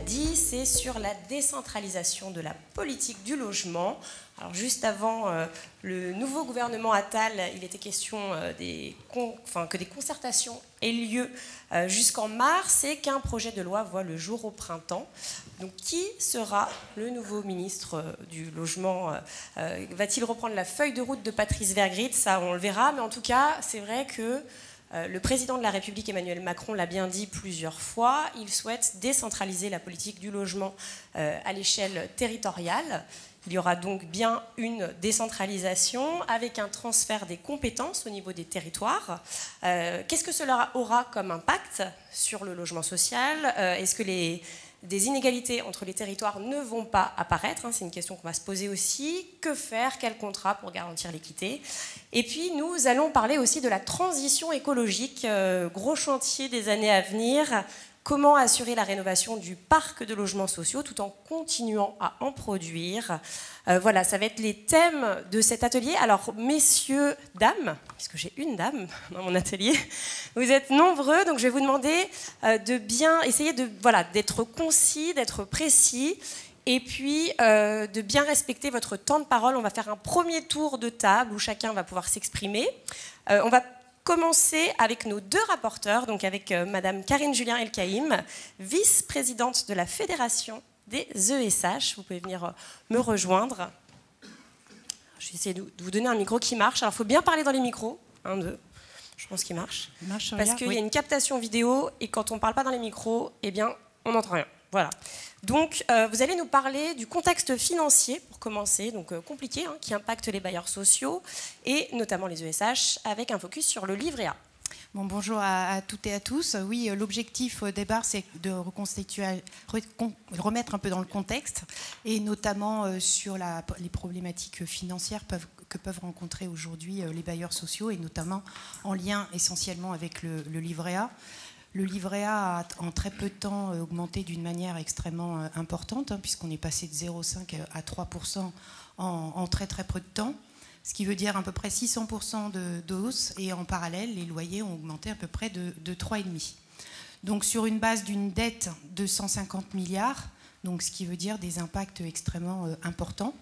l'après-midi, c'est sur la décentralisation de la politique du logement. Alors juste avant le nouveau gouvernement Attal, il était question que des concertations aient lieu jusqu'en mars et qu'un projet de loi voit le jour au printemps. Donc qui sera le nouveau ministre du logement? Va-t-il reprendre la feuille de route de Patrice Vergrit? Ça, on le verra, mais en tout cas, c'est vrai que le président de la République, Emmanuel Macron, l'a bien dit plusieurs fois, il souhaite décentraliser la politique du logement à l'échelle territoriale. Il y aura donc bien une décentralisation avec un transfert des compétences au niveau des territoires. Qu'est-ce que cela aura comme impact sur le logement social? Est-ce que des inégalités entre les territoires ne vont pas apparaître? C'est une question qu'on va se poser aussi. Que faire? Quel contrat pour garantir l'équité? Et puis, nous allons parler aussi de la transition écologique, gros chantier des années à venir. Comment assurer la rénovation du parc de logements sociaux tout en continuant à en produire? Voilà, ça va être les thèmes de cet atelier. Alors, messieurs, dames, puisque j'ai une dame dans mon atelier, vous êtes nombreux, donc je vais vous demander de bien essayer d'être concis, d'être précis, et puis de bien respecter votre temps de parole. On va faire un premier tour de table où chacun va pouvoir s'exprimer. On va commencer avec nos deux rapporteurs, donc avec Madame Karine Julien-Elkaïm, vice-présidente de la Fédération des ESH. Vous pouvez venir me rejoindre. Je vais essayer de vous donner un micro qui marche. Alors, il faut bien parler dans les micros. 1, 2. Je pense qu'il marche. Parce qu'il y a une captation vidéo et quand on ne parle pas dans les micros, eh bien, on n'entend rien. Voilà. Donc, vous allez nous parler du contexte financier, pour commencer, donc compliqué, qui impacte les bailleurs sociaux, et notamment les ESH, avec un focus sur le livret A. Bon, bonjour à toutes et à tous. Oui, l'objectif au départ, c'est de remettre un peu dans le contexte, et notamment sur les problématiques financières que peuvent rencontrer aujourd'hui les bailleurs sociaux, et notamment en lien essentiellement avec le livret A. Le livret A a en très peu de temps augmenté d'une manière extrêmement importante, puisqu'on est passé de 0,5 à 3% en très très peu de temps, ce qui veut dire à peu près 600% de hausse, et en parallèle, les loyers ont augmenté à peu près de 3,5. Donc sur une base d'une dette de 150 milliards, donc ce qui veut dire des impacts extrêmement importants.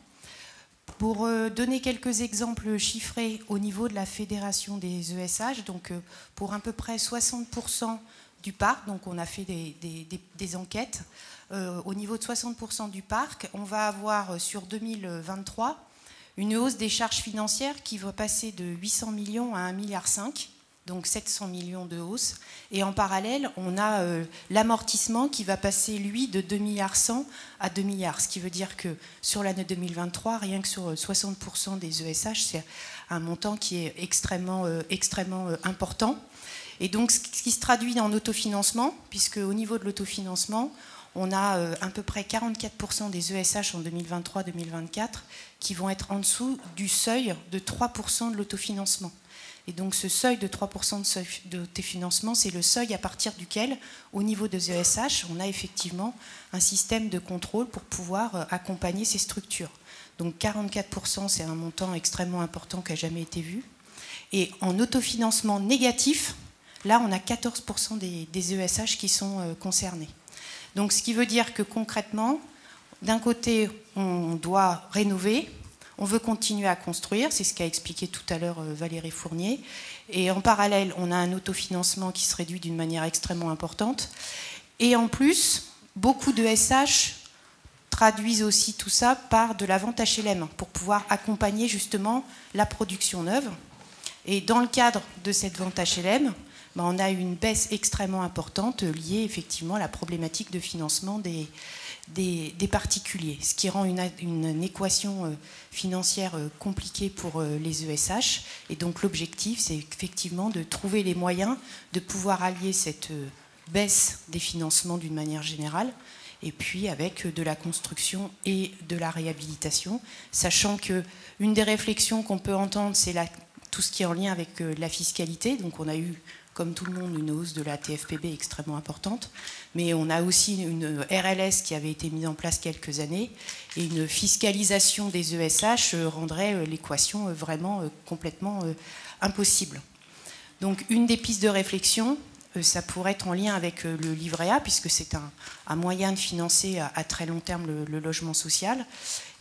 Pour donner quelques exemples chiffrés au niveau de la fédération des ESH, donc pour à peu près 60% du parc, donc on a fait des enquêtes, au niveau de 60% du parc, on va avoir sur 2023 une hausse des charges financières qui va passer de 800 millions à 1,5 milliard, donc 700 millions de hausse. Et en parallèle, on a l'amortissement qui va passer, lui, de 2,1 milliards à 2 milliards. Ce qui veut dire que sur l'année 2023, rien que sur 60% des ESH, c'est un montant qui est extrêmement important. Et donc, ce qui se traduit en autofinancement, puisque au niveau de l'autofinancement, on a à peu près 44% des ESH en 2023-2024 qui vont être en dessous du seuil de 3% de l'autofinancement. Et donc ce seuil de 3% de financement, c'est le seuil à partir duquel, au niveau des ESH, on a effectivement un système de contrôle pour pouvoir accompagner ces structures. Donc 44%, c'est un montant extrêmement important qui n'a jamais été vu. Et en autofinancement négatif, là, on a 14% des ESH qui sont concernés. Donc ce qui veut dire que concrètement, d'un côté, on doit rénover, on veut continuer à construire, c'est ce qu'a expliqué tout à l'heure Valérie Fournier. Et en parallèle, on a un autofinancement qui se réduit d'une manière extrêmement importante. Et en plus, beaucoup de SH traduisent aussi tout ça par de la vente HLM pour pouvoir accompagner justement la production neuve. Et dans le cadre de cette vente HLM, on a une baisse extrêmement importante liée effectivement à la problématique de financement des particuliers, ce qui rend une équation financière compliquée pour les ESH. Et donc l'objectif, c'est effectivement de trouver les moyens de pouvoir allier cette baisse des financements d'une manière générale, et puis avec de la construction et de la réhabilitation, sachant qu'une des réflexions qu'on peut entendre, c'est tout ce qui est en lien avec la fiscalité. Donc on a eu, comme tout le monde, une hausse de la TFPB extrêmement importante, mais on a aussi une RLS qui avait été mise en place quelques années, et une fiscalisation des ESH rendrait l'équation vraiment complètement impossible. Donc une des pistes de réflexion, ça pourrait être en lien avec le livret A, puisque c'est un moyen de financer à très long terme le logement social.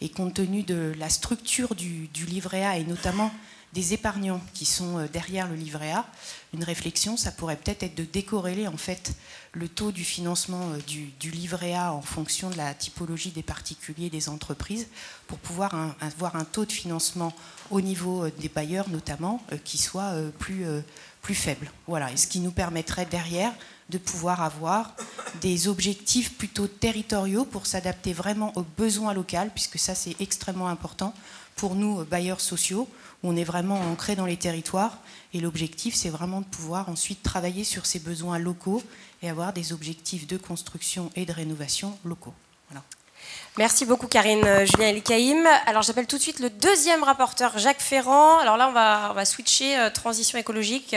Et compte tenu de la structure du livret A, et notamment des épargnants qui sont derrière le livret A, une réflexion, ça pourrait peut-être être de décorréler en fait le taux du financement du livret A en fonction de la typologie des particuliers et des entreprises, pour pouvoir avoir un taux de financement au niveau des bailleurs notamment qui soit plus faible. Voilà. Et ce qui nous permettrait derrière de pouvoir avoir des objectifs plutôt territoriaux pour s'adapter vraiment aux besoins locaux, puisque ça c'est extrêmement important pour nous, bailleurs sociaux, où on est vraiment ancré dans les territoires. Et l'objectif, c'est vraiment de pouvoir ensuite travailler sur ces besoins locaux et avoir des objectifs de construction et de rénovation locaux. Voilà. Merci beaucoup Karine Julien Elkaïm. Alors j'appelle tout de suite le deuxième rapporteur, Jacques Ferrand. Alors là, on va switcher transition écologique,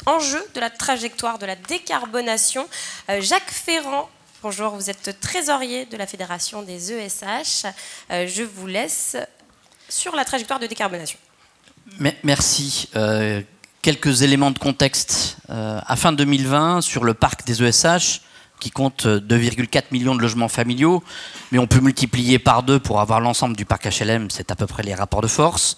enjeu de la trajectoire de la décarbonation. Jacques Ferrand, bonjour, vous êtes trésorier de la Fédération des ESH. Je vous laisse sur la trajectoire de décarbonation. Merci. Quelques éléments de contexte. À fin 2020, sur le parc des ESH, qui compte 2,4 millions de logements familiaux, mais on peut multiplier par 2 pour avoir l'ensemble du parc HLM, c'est à peu près les rapports de force.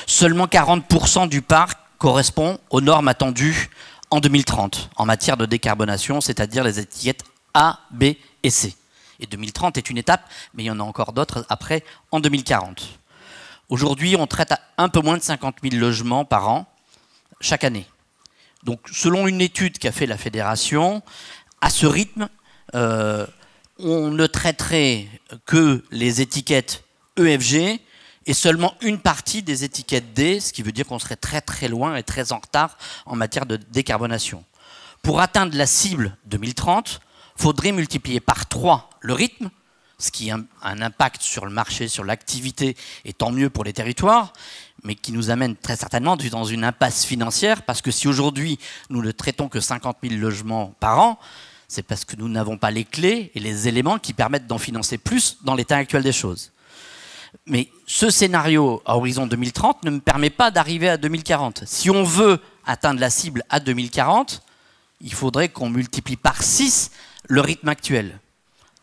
Seulement 40% du parc correspond aux normes attendues en 2030 en matière de décarbonation, c'est-à-dire les étiquettes A, B et C. Et 2030 est une étape, mais il y en a encore d'autres après, en 2040. Aujourd'hui, on traite à un peu moins de 50 000 logements par an, chaque année. Donc, selon une étude qu'a fait la Fédération, à ce rythme, on ne traiterait que les étiquettes EFG et seulement une partie des étiquettes D, ce qui veut dire qu'on serait très très loin et très en retard en matière de décarbonation. Pour atteindre la cible 2030, il faudrait multiplier par 3 le rythme, ce qui a un impact sur le marché, sur l'activité, et tant mieux pour les territoires, mais qui nous amène très certainement dans une impasse financière, parce que si aujourd'hui nous ne traitons que 50 000 logements par an, c'est parce que nous n'avons pas les clés et les éléments qui permettent d'en financer plus dans l'état actuel des choses. Mais ce scénario à horizon 2030 ne me permet pas d'arriver à 2040. Si on veut atteindre la cible à 2040, il faudrait qu'on multiplie par 6 le rythme actuel.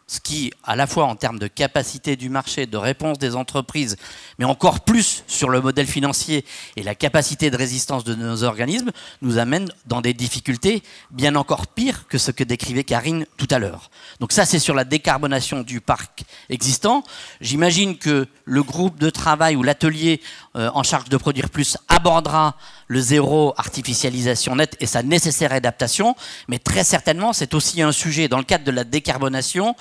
Ce qui, à la fois en termes de capacité du marché, de réponse des entreprises, mais encore plus sur le modèle financier et la capacité de résistance de nos organismes, nous amène dans des difficultés bien encore pires que ce que décrivait Karine tout à l'heure. Donc ça, c'est sur la décarbonation du parc existant. J'imagine que le groupe de travail ou l'atelier en charge de produire plus abordera le zéro artificialisation nette et sa nécessaire adaptation, mais très certainement, c'est aussi un sujet dans le cadre de la décarbonation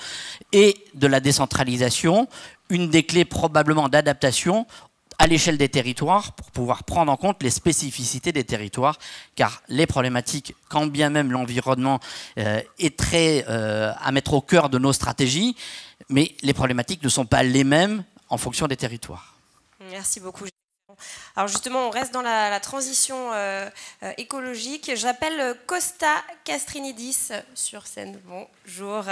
et de la décentralisation, une des clés probablement d'adaptation à l'échelle des territoires pour pouvoir prendre en compte les spécificités des territoires, car les problématiques, quand bien même l'environnement est très à mettre au cœur de nos stratégies, mais les problématiques ne sont pas les mêmes en fonction des territoires. Merci beaucoup. Alors justement, on reste dans la transition écologique. J'appelle Costa Castrinidis sur scène. Bonjour,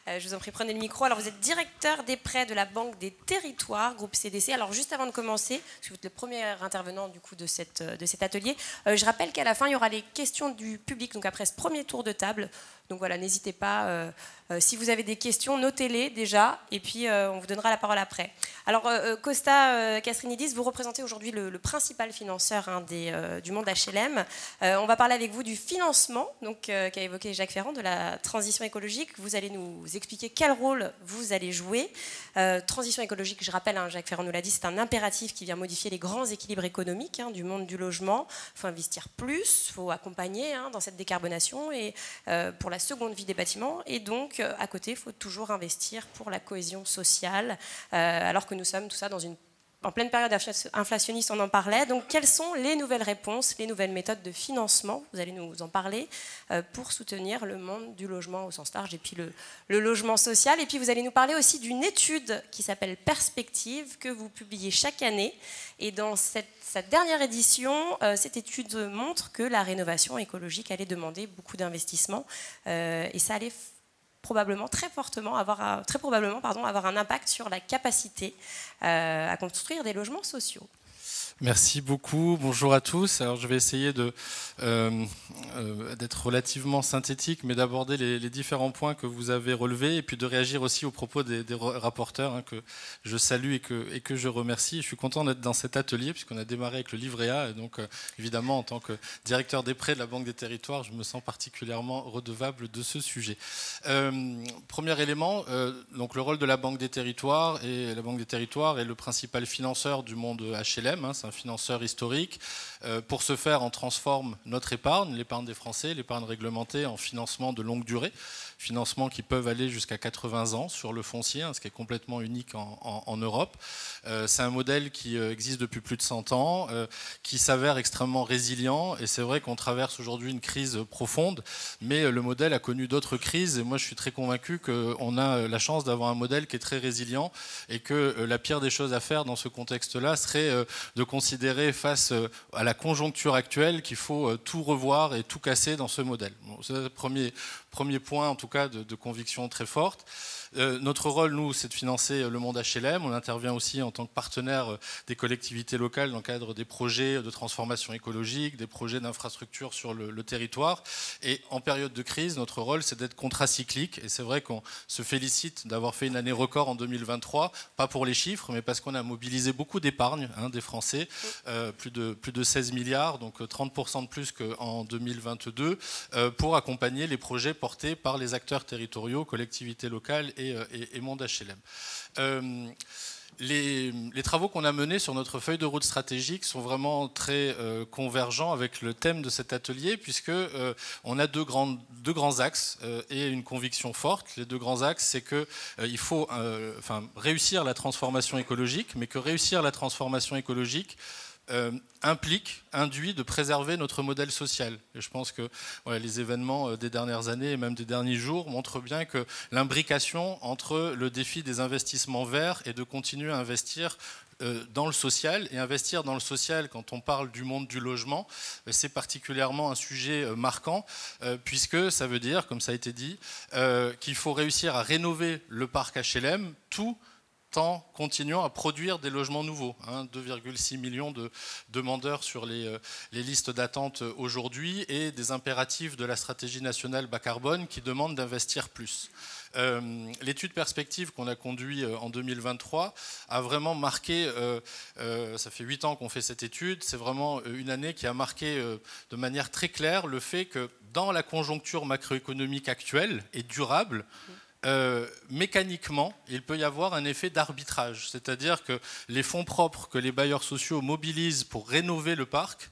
je vous en prie, prenez le micro. Alors vous êtes directeur des prêts de la Banque des Territoires, groupe CDC. Alors juste avant de commencer, parce que vous êtes le premier intervenant du coup de cet atelier, je rappelle qu'à la fin, il y aura les questions du public, donc après ce premier tour de table. Donc voilà, n'hésitez pas, si vous avez des questions, notez-les déjà, et puis on vous donnera la parole après. Alors Costa Castrinidis, vous représentez aujourd'hui le principal financeur du monde HLM. On va parler avec vous du financement, qu'a évoqué Jacques Ferrand, de la transition écologique. Vous allez nous expliquer quel rôle vous allez jouer. Transition écologique, je rappelle, Jacques Ferrand nous l'a dit, c'est un impératif qui vient modifier les grands équilibres économiques du monde du logement. Il faut investir plus, il faut accompagner dans cette décarbonation et pour la seconde vie des bâtiments. Et donc, à côté, il faut toujours investir pour la cohésion sociale, alors que nous sommes tout ça en pleine période inflationniste, on en parlait. Donc, quelles sont les nouvelles réponses, les nouvelles méthodes de financement, vous allez nous en parler, pour soutenir le monde du logement au sens large et puis le logement social. Et puis, vous allez nous parler aussi d'une étude qui s'appelle Perspective, que vous publiez chaque année. Et dans cette dernière édition, cette étude montre que la rénovation écologique allait demander beaucoup d'investissements et ça allait très probablement avoir un impact sur la capacité à construire des logements sociaux. Merci beaucoup, bonjour à tous. Alors je vais essayer d'être relativement synthétique, mais d'aborder les différents points que vous avez relevés et puis de réagir aussi aux propos des rapporteurs que je salue et que je remercie. Je suis content d'être dans cet atelier puisqu'on a démarré avec le livret A et donc évidemment en tant que directeur des prêts de la Banque des Territoires, je me sens particulièrement redevable de ce sujet. Premier élément, donc le rôle de la Banque des Territoires, et la Banque des Territoires est le principal financeur du monde HLM, c'est un financeur historique. Pour ce faire, on transforme notre épargne, l'épargne des Français, l'épargne réglementée, en financement de longue durée, financements qui peuvent aller jusqu'à 80 ans sur le foncier, ce qui est complètement unique en Europe. C'est un modèle qui existe depuis plus de 100 ans, qui s'avère extrêmement résilient, et c'est vrai qu'on traverse aujourd'hui une crise profonde, mais le modèle a connu d'autres crises, et moi je suis très convaincu qu'on a la chance d'avoir un modèle qui est très résilient, et que la pire des choses à faire dans ce contexte-là serait de considérer face à la conjoncture actuelle qu'il faut tout revoir et tout casser dans ce modèle. Bon, c'est le premier point, en tout cas, de conviction très forte. Notre rôle, nous, c'est de financer le monde HLM. On intervient aussi en tant que partenaire des collectivités locales dans le cadre des projets de transformation écologique, des projets d'infrastructure sur le territoire. Et en période de crise, notre rôle, c'est d'être contracyclique. Et c'est vrai qu'on se félicite d'avoir fait une année record en 2023, pas pour les chiffres, mais parce qu'on a mobilisé beaucoup d'épargne des Français, plus de 16 milliards, donc 30% de plus qu'en 2022, pour accompagner les projets portés par les acteurs territoriaux, collectivités locales et monde HLM. Les travaux qu'on a menés sur notre feuille de route stratégique sont vraiment très convergents avec le thème de cet atelier, puisque on a deux grands axes et une conviction forte. Les deux grands axes, c'est qu'il faut réussir la transformation écologique, mais que réussir la transformation écologique induit de préserver notre modèle social. Et je pense que les événements des dernières années et même des derniers jours montrent bien que l'imbrication entre le défi des investissements verts et de continuer à investir dans le social. Et investir dans le social, quand on parle du monde du logement, c'est particulièrement un sujet marquant, puisque ça veut dire, comme ça a été dit, qu'il faut réussir à rénover le parc HLM, tout en continuant à produire des logements nouveaux. 2,6 millions de demandeurs sur les listes d'attente aujourd'hui, et des impératifs de la stratégie nationale bas carbone qui demandent d'investir plus. L'étude perspective qu'on a conduite en 2023 a vraiment marqué, ça fait 8 ans qu'on fait cette étude, c'est vraiment une année qui a marqué de manière très claire le fait que dans la conjoncture macroéconomique actuelle et durable, mécaniquement, il peut y avoir un effet d'arbitrage, c'est-à-dire que les fonds propres que les bailleurs sociaux mobilisent pour rénover le parc,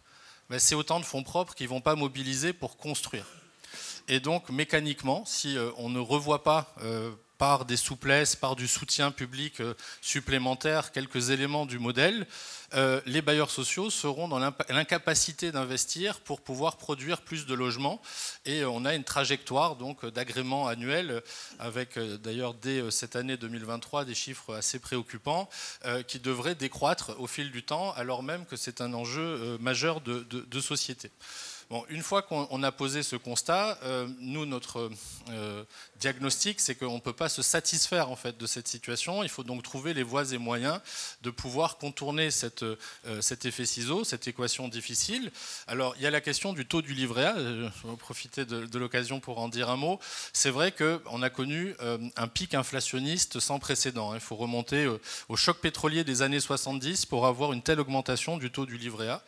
c'est autant de fonds propres qu'ils ne vont pas mobiliser pour construire. Et donc, mécaniquement, si on ne revoit pas par des souplesses, par du soutien public supplémentaire, quelques éléments du modèle, les bailleurs sociaux seront dans l'incapacité d'investir pour pouvoir produire plus de logements. Et on a une trajectoire donc d'agrément annuel, avec d'ailleurs dès cette année 2023 des chiffres assez préoccupants, qui devraient décroître au fil du temps, alors même que c'est un enjeu majeur de société. Bon, une fois qu'on a posé ce constat, nous, notre diagnostic, c'est qu'on ne peut pas se satisfaire en fait, de cette situation. Il faut donc trouver les voies et moyens de pouvoir contourner cet effet ciseau, cette équation difficile. Alors, il y a la question du taux du livret A. Je vais profiter de l'occasion pour en dire un mot. C'est vrai qu'on a connu un pic inflationniste sans précédent. Il faut remonter au choc pétrolier des années 70 pour avoir une telle augmentation du taux du livret A.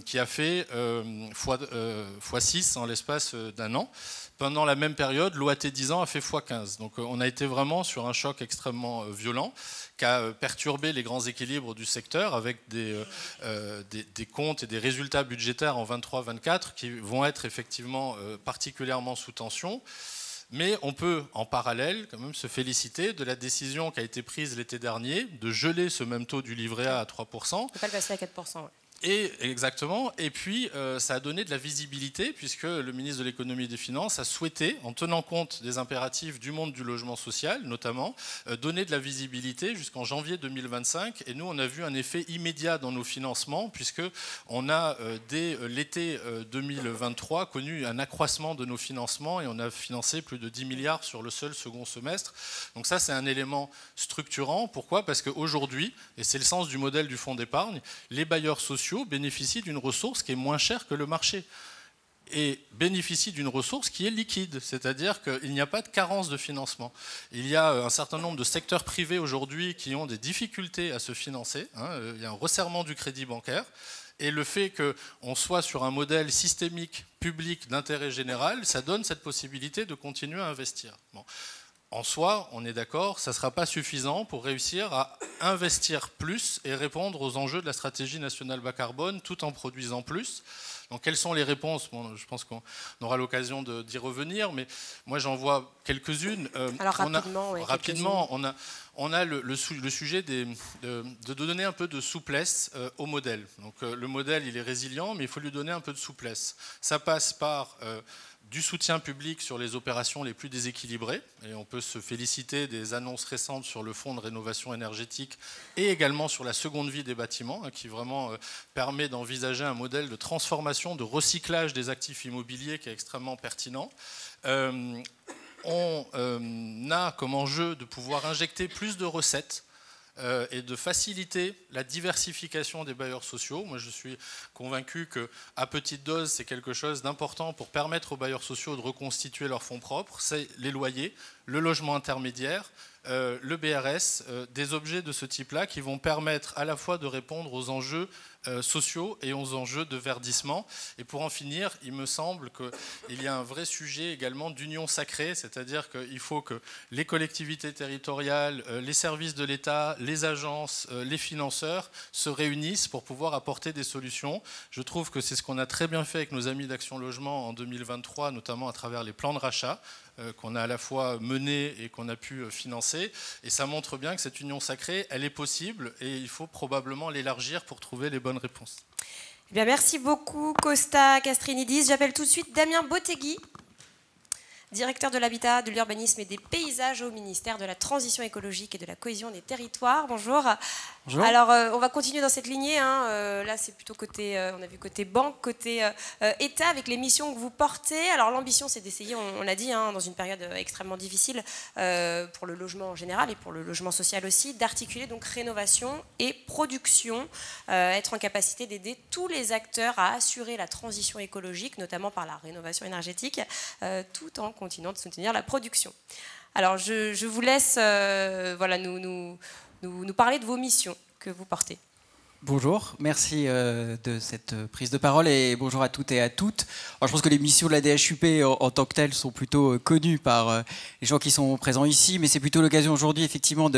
Qui a fait x6 en l'espace d'un an. Pendant la même période, l'OAT 10 ans a fait x15. Donc on a été vraiment sur un choc extrêmement violent qui a perturbé les grands équilibres du secteur avec des comptes et des résultats budgétaires en 23-24 qui vont être effectivement particulièrement sous tension. Mais on peut, en parallèle, quand même se féliciter de la décision qui a été prise l'été dernier de geler ce même taux du livret A à 3%. On ne peut pas le passer à 4%. Ouais. Et exactement. Et puis, ça a donné de la visibilité, puisque le ministre de l'Économie et des Finances a souhaité, en tenant compte des impératifs du monde du logement social, notamment, donner de la visibilité jusqu'en janvier 2025. Et nous, on a vu un effet immédiat dans nos financements, puisqu'on a, dès l'été 2023, connu un accroissement de nos financements, et on a financé plus de 10 milliards sur le seul second semestre. Donc ça, c'est un élément structurant. Pourquoi ? Parce qu'aujourd'hui, et c'est le sens du modèle du fonds d'épargne, les bailleurs sociaux bénéficient d'une ressource qui est moins chère que le marché et bénéficient d'une ressource qui est liquide, c'est-à-dire qu'il n'y a pas de carence de financement. Il y a un certain nombre de secteurs privés aujourd'hui qui ont des difficultés à se financer, il y a un resserrement du crédit bancaire, et le fait qu'on soit sur un modèle systémique public d'intérêt général, ça donne cette possibilité de continuer à investir. Bon. En soi, on est d'accord, ça ne sera pas suffisant pour réussir à investir plus et répondre aux enjeux de la stratégie nationale bas carbone tout en produisant plus. Donc, quelles sont les réponses ? Bon, je pense qu'on aura l'occasion d'y revenir, mais moi j'en vois quelques-unes. Alors rapidement, on a le sujet de donner un peu de souplesse au modèle. Donc, le modèle, il est résilient, mais il faut lui donner un peu de souplesse. Ça passe par du soutien public sur les opérations les plus déséquilibrées, et on peut se féliciter des annonces récentes sur le fonds de rénovation énergétique et également sur la seconde vie des bâtiments, qui vraiment permet d'envisager un modèle de transformation, de recyclage des actifs immobiliers qui est extrêmement pertinent. On a comme enjeu de pouvoir injecter plus de recettes et de faciliter la diversification des bailleurs sociaux. Moi, je suis convaincu qu'à petite dose, c'est quelque chose d'important pour permettre aux bailleurs sociaux de reconstituer leurs fonds propres. C'est les loyers, le logement intermédiaire, le BRS, des objets de ce type-là qui vont permettre à la fois de répondre aux enjeux sociaux et aux enjeux de verdissement. Et pour en finir, il me semble qu'il y a un vrai sujet également d'union sacrée, c'est-à-dire qu'il faut que les collectivités territoriales, les services de l'État, les agences, les financeurs se réunissent pour pouvoir apporter des solutions. Je trouve que c'est ce qu'on a très bien fait avec nos amis d'Action Logement en 2023, notamment à travers les plans de rachat qu'on a à la fois menés et qu'on a pu financer. Et ça montre bien que cette union sacrée, elle est possible et il faut probablement l'élargir pour trouver les bonnes réponses. Eh bien, merci beaucoup, Costa Castrinidis. J'appelle tout de suite Damien Bottegui, directeur de l'habitat, de l'urbanisme et des paysages au ministère de la Transition écologique et de la cohésion des territoires. Bonjour. Bonjour. Alors, on va continuer dans cette lignée. Là, c'est plutôt côté, on a vu côté banque, côté État, avec les missions que vous portez. Alors, l'ambition, c'est d'essayer, on l'a dit, dans une période extrêmement difficile pour le logement en général et pour le logement social aussi, d'articuler donc rénovation et production, être en capacité d'aider tous les acteurs à assurer la transition écologique, notamment par la rénovation énergétique, tout en continuant de soutenir la production. Alors, je vous laisse voilà, nous parler de vos missions que vous portez. Bonjour, merci de cette prise de parole et bonjour à toutes et à toutes. Alors, je pense que les missions de la DHUP en tant que telles sont plutôt connues par les gens qui sont présents ici, mais c'est plutôt l'occasion aujourd'hui effectivement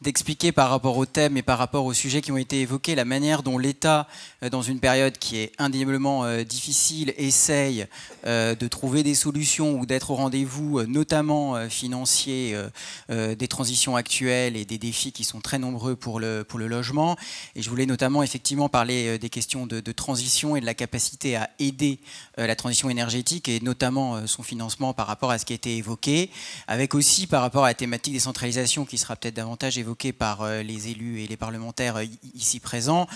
d'expliquer par rapport au thème et par rapport aux sujets qui ont été évoqués la manière dont l'État, dans une période qui est indéniablement difficile, essaye de trouver des solutions ou d'être au rendez-vous, notamment financiers, des transitions actuelles et des défis qui sont très nombreux pour le logement. Et je voulais notamment effectivement parler des questions de transition et de la capacité à aider la transition énergétique et notamment son financement par rapport à ce qui a été évoqué, avec aussi par rapport à la thématique décentralisation qui sera peut-être davantage évoquée par les élus et les parlementaires ici présents,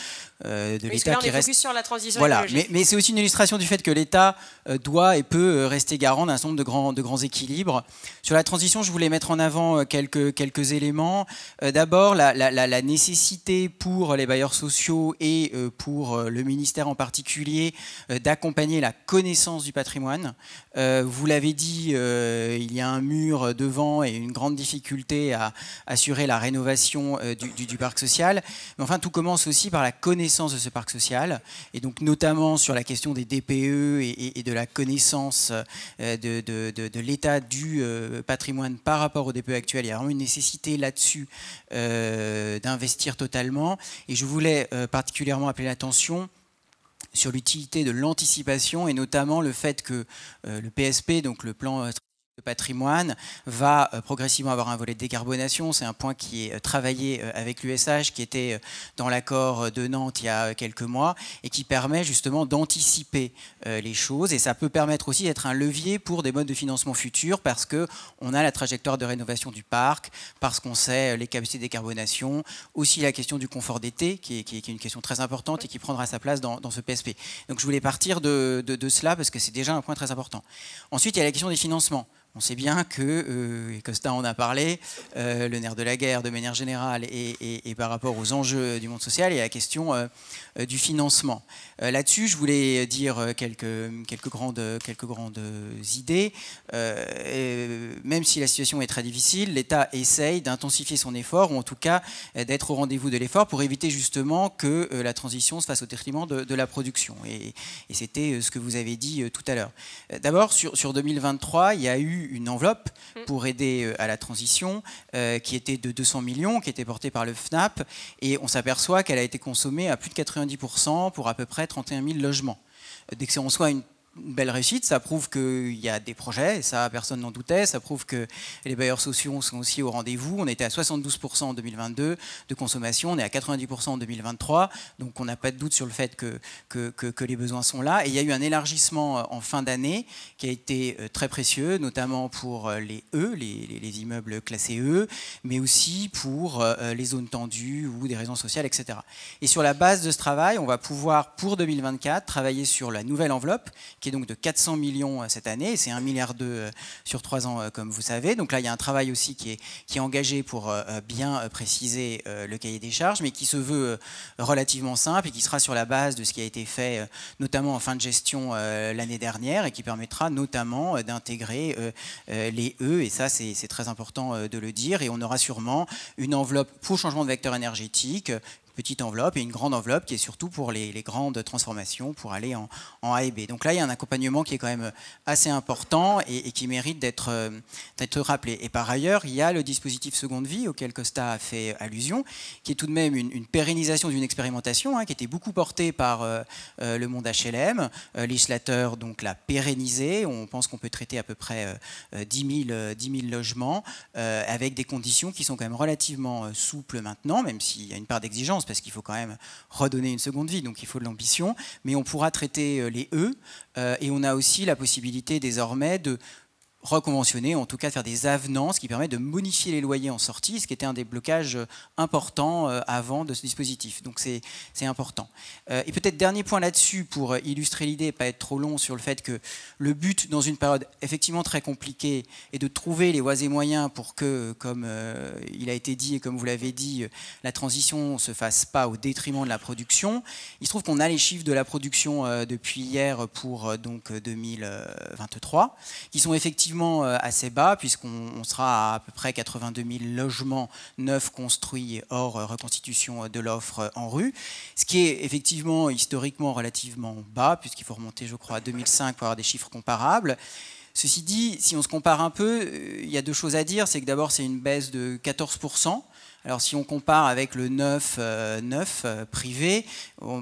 de l'État qui reste sur la transition voilà, écologique. Mais c'est aussi une illustration du fait que l'État doit et peut rester garant d'un certain nombre de grands équilibres. Sur la transition, je voulais mettre en avant quelques éléments. D'abord, la nécessité pour les bailleurs sociaux et pour le ministère en particulier d'accompagner la connaissance du patrimoine. Vous l'avez dit, il y a un mur devant et une grande difficulté à assurer la rénovation du parc social. Mais enfin, tout commence aussi par la connaissance de ce parc social et donc notamment sur la question des DPE et de la connaissance de l'état du patrimoine par rapport aux DPE actuels. Il y a vraiment une nécessité là-dessus d'investir totalement. Et je voulais particulièrement appeler l'attention sur l'utilité de l'anticipation et notamment le fait que le PSP, donc le plan de patrimoine va progressivement avoir un volet de décarbonation. C'est un point qui est travaillé avec l'USH, qui était dans l'accord de Nantes il y a quelques mois et qui permet justement d'anticiper les choses. Et ça peut permettre aussi d'être un levier pour des modes de financement futurs parce qu'on a la trajectoire de rénovation du parc, parce qu'on sait les capacités de décarbonation, aussi la question du confort d'été, qui est une question très importante et qui prendra sa place dans ce PSP. Donc je voulais partir de cela parce que c'est déjà un point très important. Ensuite, il y a la question des financements. On sait bien que, et Costa en a parlé, le nerf de la guerre de manière générale et par rapport aux enjeux du monde social et à la question du financement. Là-dessus, je voulais dire quelques grandes idées. Même si la situation est très difficile, l'État essaye d'intensifier son effort, ou en tout cas d'être au rendez-vous de l'effort pour éviter justement que la transition se fasse au détriment de la production. Et c'était ce que vous avez dit tout à l'heure. D'abord, sur 2023, il y a eu une enveloppe pour aider à la transition qui était de 200 millions, qui était portée par le FNAP, et on s'aperçoit qu'elle a été consommée à plus de 90% pour à peu près 31 000 logements. Dès que c'est en soi une belle réussite, ça prouve qu'il y a des projets, et ça personne n'en doutait, ça prouve que les bailleurs sociaux sont aussi au rendez-vous. On était à 72% en 2022 de consommation, on est à 90% en 2023, donc on n'a pas de doute sur le fait que les besoins sont là. Et il y a eu un élargissement en fin d'année qui a été très précieux, notamment pour les les immeubles classés E, mais aussi pour les zones tendues ou des raisons sociales, etc. Et sur la base de ce travail, on va pouvoir, pour 2024, travailler sur la nouvelle enveloppe, qui est donc de 400 millions cette année, et c'est 1,2 milliard sur 3 ans, comme vous savez. Donc là, il y a un travail aussi qui est engagé pour bien préciser le cahier des charges, mais qui se veut relativement simple et qui sera sur la base de ce qui a été fait, notamment en fin de gestion l'année dernière, et qui permettra notamment d'intégrer les E, et ça, c'est très important de le dire. Et on aura sûrement une enveloppe pour changement de vecteur énergétique, petite enveloppe, et une grande enveloppe qui est surtout pour les grandes transformations, pour aller en A et B. Donc là, il y a un accompagnement qui est quand même assez important et qui mérite d'être rappelé. Et par ailleurs, il y a le dispositif seconde vie auquel Costa a fait allusion, qui est tout de même une pérennisation d'une expérimentation qui était beaucoup portée par le monde HLM. Législateur donc l'a pérennisé. On pense qu'on peut traiter à peu près 10 000 logements avec des conditions qui sont quand même relativement souples maintenant, même s'il y a une part d'exigence, parce qu'il faut quand même redonner une seconde vie, donc il faut de l'ambition, mais on pourra traiter les E, et on a aussi la possibilité désormais de reconventionner, en tout cas de faire des avenants, ce qui permet de bonifier les loyers en sortie, ce qui était un des blocages importants avant de ce dispositif. Donc c'est important. Et peut-être dernier point là-dessus, pour illustrer l'idée et pas être trop long sur le fait que le but, dans une période effectivement très compliquée, est de trouver les voies et moyens pour que, comme il a été dit et comme vous l'avez dit, la transition ne se fasse pas au détriment de la production. Il se trouve qu'on a les chiffres de la production depuis hier pour donc 2023, qui sont effectivement assez bas, puisqu'on sera à peu près 82 000 logements neufs construits hors reconstitution de l'offre en rue, ce qui est effectivement historiquement relativement bas, puisqu'il faut remonter, je crois, à 2005 pour avoir des chiffres comparables. Ceci dit, si on se compare un peu, il y a deux choses à dire. C'est que d'abord, c'est une baisse de 14%. Alors si on compare avec le neuf privé,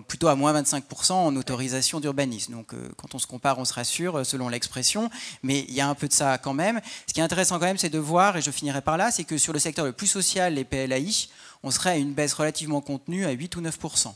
plutôt à moins 25% en autorisation d'urbanisme. Donc quand on se compare, on se rassure selon l'expression, mais il y a un peu de ça quand même. Ce qui est intéressant quand même, c'est de voir, et je finirai par là, c'est que sur le secteur le plus social, les PLAI, on serait à une baisse relativement contenue à 8 ou 9%.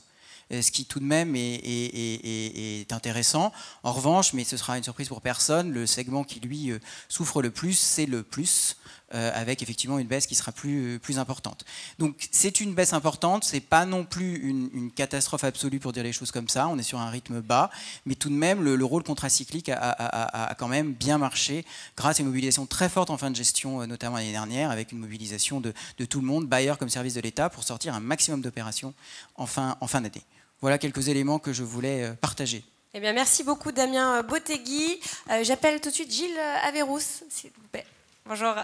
Ce qui tout de même est intéressant. En revanche, mais ce sera une surprise pour personne, le segment qui lui souffre le plus, c'est le plus, avec effectivement une baisse qui sera plus importante. Donc c'est une baisse importante, c'est pas non plus une catastrophe absolue pour dire les choses comme ça, on est sur un rythme bas, mais tout de même le rôle contracyclique a quand même bien marché grâce à une mobilisation très forte en fin de gestion, notamment l'année dernière, avec une mobilisation de tout le monde, bailleurs comme service de l'État, pour sortir un maximum d'opérations en fin d'année. Voilà quelques éléments que je voulais partager. Eh bien, merci beaucoup Damien Bottegui. J'appelle tout de suite Gilles Averrousse, s'il vous plaît. Bonjour.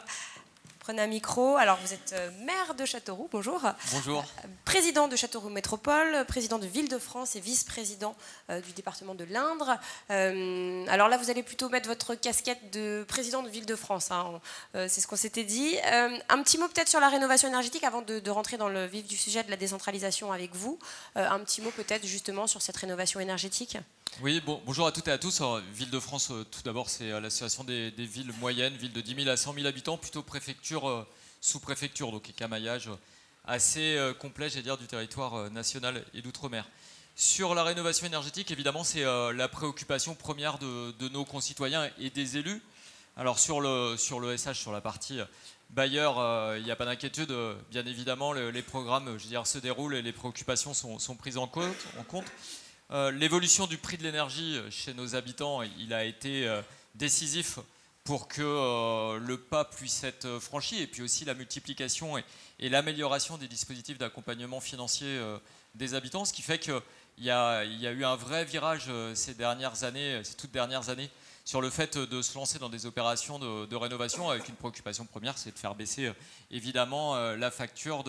Prenez un micro. Alors, vous êtes maire de Châteauroux, bonjour. Bonjour. Président de Châteauroux Métropole, président de Ville-de-France et vice-président du département de l'Indre. Alors là, vous allez plutôt mettre votre casquette de président de Ville-de-France, c'est ce qu'on s'était dit. Un petit mot peut-être sur la rénovation énergétique avant de rentrer dans le vif du sujet de la décentralisation avec vous. Un petit mot peut-être justement sur cette rénovation énergétique. Oui, bonjour à toutes et à tous. Alors, Ville de France, tout d'abord, c'est l'association des villes moyennes, villes de 10 000 à 100 000 habitants, plutôt préfecture, sous-préfecture, donc avec un maillage assez complet, j'allais dire, du territoire national et d'outre-mer. Sur la rénovation énergétique, évidemment, c'est la préoccupation première de nos concitoyens et des élus. Alors sur le SH, sur la partie bailleur, il n'y a pas d'inquiétude. Bien évidemment, les programmes, je veux dire, se déroulent et les préoccupations sont prises en compte. L'évolution du prix de l'énergie chez nos habitants, il a été décisif pour que le pas puisse être franchi, et puis aussi la multiplication et l'amélioration des dispositifs d'accompagnement financier des habitants, ce qui fait qu'il y a eu un vrai virage ces toutes dernières années, sur le fait de se lancer dans des opérations de rénovation avec une préoccupation première, c'est de faire baisser évidemment la facture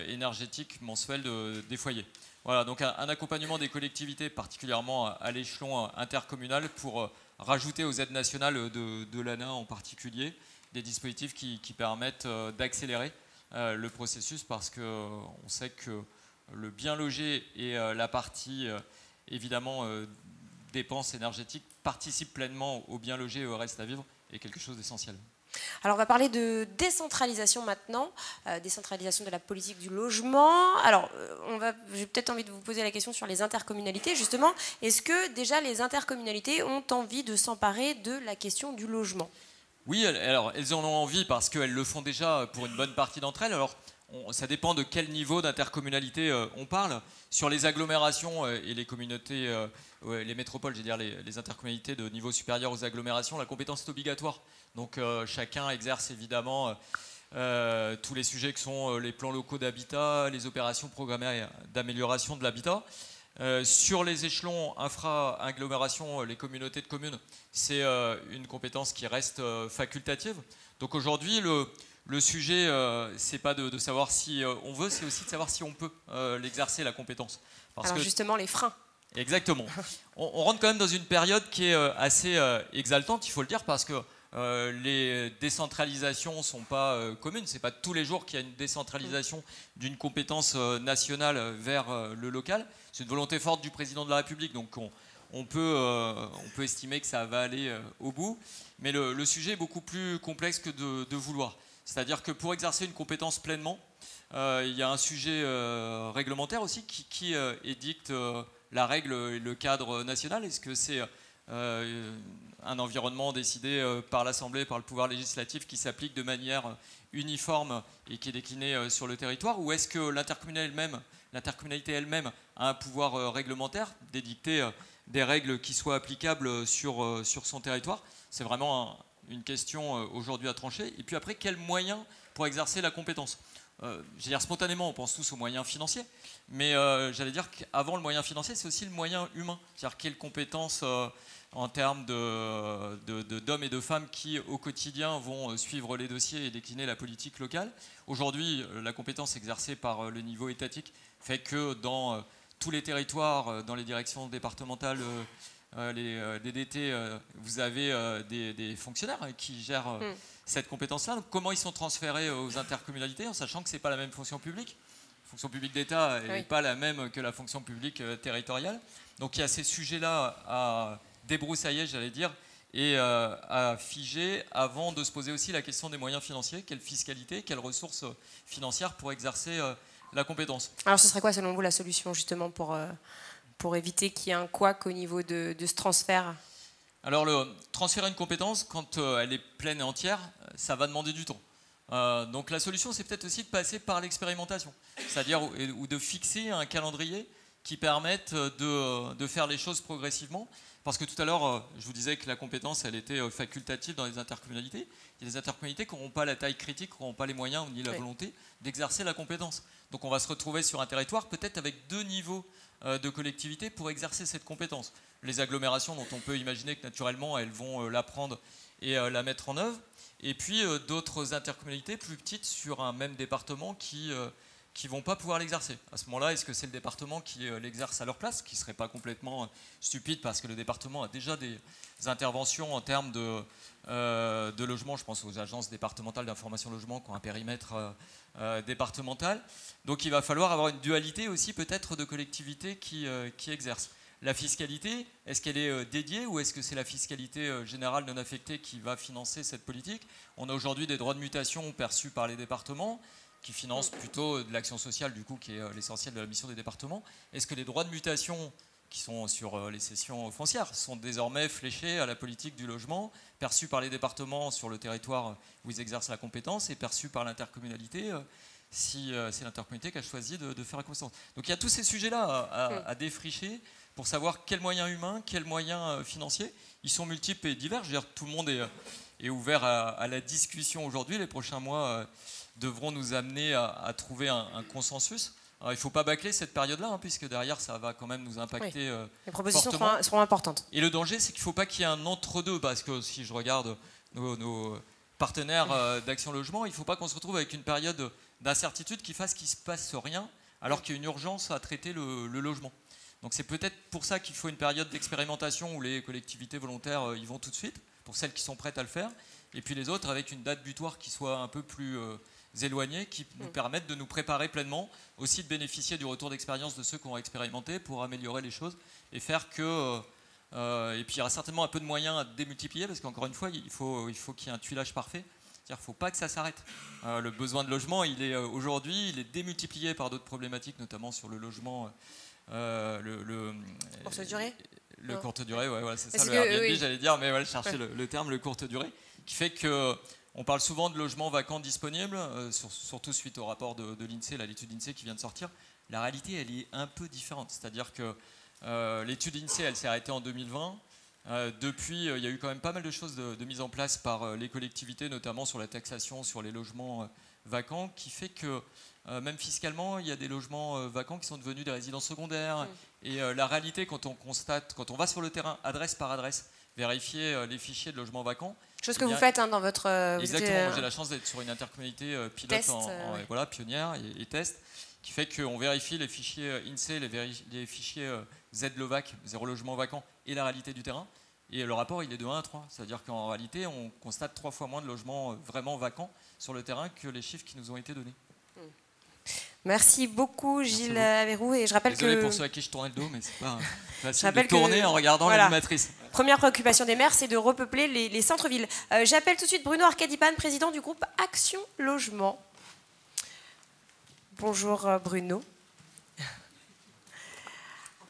énergétique mensuelle des foyers. Voilà, donc un accompagnement des collectivités, particulièrement à l'échelon intercommunal, pour rajouter aux aides nationales de l'ANA en particulier, des dispositifs qui permettent d'accélérer le processus, parce qu'on sait que le bien logé et la partie évidemment dépenses énergétiques participent pleinement au bien logé et au reste à vivre, est quelque chose d'essentiel. Alors on va parler de décentralisation maintenant, décentralisation de la politique du logement. Alors j'ai peut-être envie de vous poser la question sur les intercommunalités justement. Est-ce que déjà les intercommunalités ont envie de s'emparer de la question du logement? Oui, alors elles en ont envie parce qu'elles le font déjà pour une bonne partie d'entre elles. Alors ça dépend de quel niveau d'intercommunalité on parle. Sur les agglomérations et les communautés, les métropoles, je veux dire les intercommunalités de niveau supérieur aux agglomérations, la compétence est obligatoire. Donc chacun exerce évidemment tous les sujets que sont les plans locaux d'habitat, les opérations programmées d'amélioration de l'habitat. Sur les échelons infra-agglomération, les communautés de communes, c'est une compétence qui reste facultative. Donc aujourd'hui, le sujet, c'est pas de savoir si on veut, c'est aussi de savoir si on peut l'exercer, la compétence. Alors justement, les freins. Exactement. On rentre quand même dans une période qui est assez exaltante, il faut le dire, parce que les décentralisations ne sont pas communes. Ce n'est pas tous les jours qu'il y a une décentralisation d'une compétence nationale vers le local. C'est une volonté forte du président de la République, donc on peut estimer que ça va aller au bout. Mais le sujet est beaucoup plus complexe que de vouloir. C'est-à-dire que pour exercer une compétence pleinement, il y a un sujet réglementaire aussi qui édicte la règle et le cadre national. Est-ce que c'est un environnement décidé par l'Assemblée, par le pouvoir législatif, qui s'applique de manière uniforme et qui est décliné sur le territoire, ou est-ce que l'intercommunalité elle-même a un pouvoir réglementaire d'édicter des règles qui soient applicables sur son territoire? C'est vraiment une question aujourd'hui à trancher. Et puis après, quels moyens pour exercer la compétence? J'allais dire spontanément, on pense tous aux moyens financiers, mais j'allais dire qu'avant le moyen financier, c'est aussi le moyen humain. C'est-à-dire quelles compétences en termes d'hommes et de femmes qui, au quotidien, vont suivre les dossiers et décliner la politique locale. Aujourd'hui, la compétence exercée par le niveau étatique fait que dans tous les territoires, dans les directions départementales, les DDT, vous avez des fonctionnaires qui gèrent cette compétence-là. Donc, comment ils sont transférés aux intercommunalités, en sachant que ce n'est pas la même fonction publique. La fonction publique d'État n'est pas la même que la fonction publique territoriale. Donc il y a ces sujets-là à débroussailler, j'allais dire, et à figer avant de se poser aussi la question des moyens financiers. Quelle fiscalité, quelles ressources financières pour exercer la compétence? Alors ce serait quoi selon vous la solution justement pour éviter qu'il y ait un couac au niveau de ce transfert? Alors transférer une compétence, quand elle est pleine et entière, ça va demander du temps. Donc la solution, c'est peut-être aussi de passer par l'expérimentation, c'est-à-dire ou de fixer un calendrier qui permette de faire les choses progressivement. Parce que tout à l'heure, je vous disais que la compétence, elle était facultative dans les intercommunalités. Il y a des intercommunalités qui n'auront pas la taille critique, qui n'auront pas les moyens ni la volonté d'exercer la compétence. Donc on va se retrouver sur un territoire peut-être avec 2 niveaux de collectivité pour exercer cette compétence. Les agglomérations dont on peut imaginer que naturellement elles vont la prendre et la mettre en œuvre. Et puis d'autres intercommunalités plus petites sur un même département qui ne vont pas pouvoir l'exercer. À ce moment-là, est-ce que c'est le département qui l'exerce à leur place, qui ne serait pas complètement stupide parce que le département a déjà des interventions en termes de logement. Je pense aux agences départementales d'information logement qui ont un périmètre départemental. Donc il va falloir avoir une dualité aussi peut-être de collectivités qui exercent. la fiscalité, est-ce qu'elle est dédiée ou est-ce que c'est la fiscalité générale non affectée qui va financer cette politique? On a aujourd'hui des droits de mutation perçus par les départements qui financent plutôt de l'action sociale, du coup, qui est l'essentiel de la mission des départements. Est-ce que les droits de mutation qui sont sur les cessions foncières sont désormais fléchés à la politique du logement, perçus par les départements sur le territoire où ils exercent la compétence et perçus par l'intercommunalité si c'est l'intercommunalité qui a choisi de faire la compétence. Donc il y a tous ces sujets-là à défricher pour savoir quels moyens humains, quels moyens financiers. Ils sont multiples et divers. Je veux dire, tout le monde est ouvert à la discussion aujourd'hui. Les prochains mois devront nous amener à trouver un consensus. Alors, il ne faut pas bâcler cette période-là, puisque derrière, ça va quand même nous impacter. Oui. Les propositions fortement. seront importantes. Et le danger, c'est qu'il ne faut pas qu'il y ait un entre-deux, parce que si je regarde nos partenaires d'Action Logement, il ne faut pas qu'on se retrouve avec une période d'incertitude qui fasse qu'il ne se passe rien, alors qu'il y a une urgence à traiter le logement. Donc c'est peut-être pour ça qu'il faut une période d'expérimentation où les collectivités volontaires y vont tout de suite, pour celles qui sont prêtes à le faire, et puis les autres avec une date butoir qui soit un peu plus éloignée, qui nous permettent de nous préparer pleinement, aussi de bénéficier du retour d'expérience de ceux qui ont expérimenté pour améliorer les choses et faire que... et puis il y aura certainement un peu de moyens à démultiplier, parce qu'encore une fois, il faut qu'il y ait un tuilage parfait. C'est-à-dire qu'il ne faut pas que ça s'arrête. Le besoin de logement, il est aujourd'hui, il est démultiplié par d'autres problématiques, notamment sur le logement... courte durée. Le courte durée, ouais, voilà, c'est ça le Airbnb, oui. J'allais dire, mais voilà, je cherchais le terme, le courte durée, qui fait qu'on parle souvent de logements vacants disponibles, surtout suite au rapport de l'INSEE, l'étude INSEE qui vient de sortir. La réalité, elle est un peu différente. C'est-à-dire que l'étude INSEE, elle s'est arrêtée en 2020. Depuis, il y a eu quand même pas mal de choses de mise en place par les collectivités, notamment sur la taxation sur les logements vacants, qui fait que même fiscalement, il y a des logements vacants qui sont devenus des résidences secondaires. Et la réalité, quand on constate, quand on va sur le terrain, adresse par adresse, vérifier les fichiers de logements vacants. Chose que vous faites dans votre... exactement, moi j'ai la chance d'être sur une intercommunalité pilote, test, voilà, pionnière et test, qui fait qu'on vérifie les fichiers INSEE, les fichiers ZLOVAC, zéro logement vacant, et la réalité du terrain. Et le rapport, il est de 1 à 3. C'est-à-dire qu'en réalité, on constate 3 fois moins de logements vraiment vacants sur le terrain que les chiffres qui nous ont été donnés. Merci beaucoup, Gilles Averroux. Et je rappelle Désolé pour ceux à qui je tournais le dos, mais c'est pas facile de tourner en regardant l'animatrice. Première préoccupation des maires, c'est de repeupler les centres-villes. J'appelle tout de suite Bruno Arcadipan, président du groupe Action Logement. Bonjour Bruno.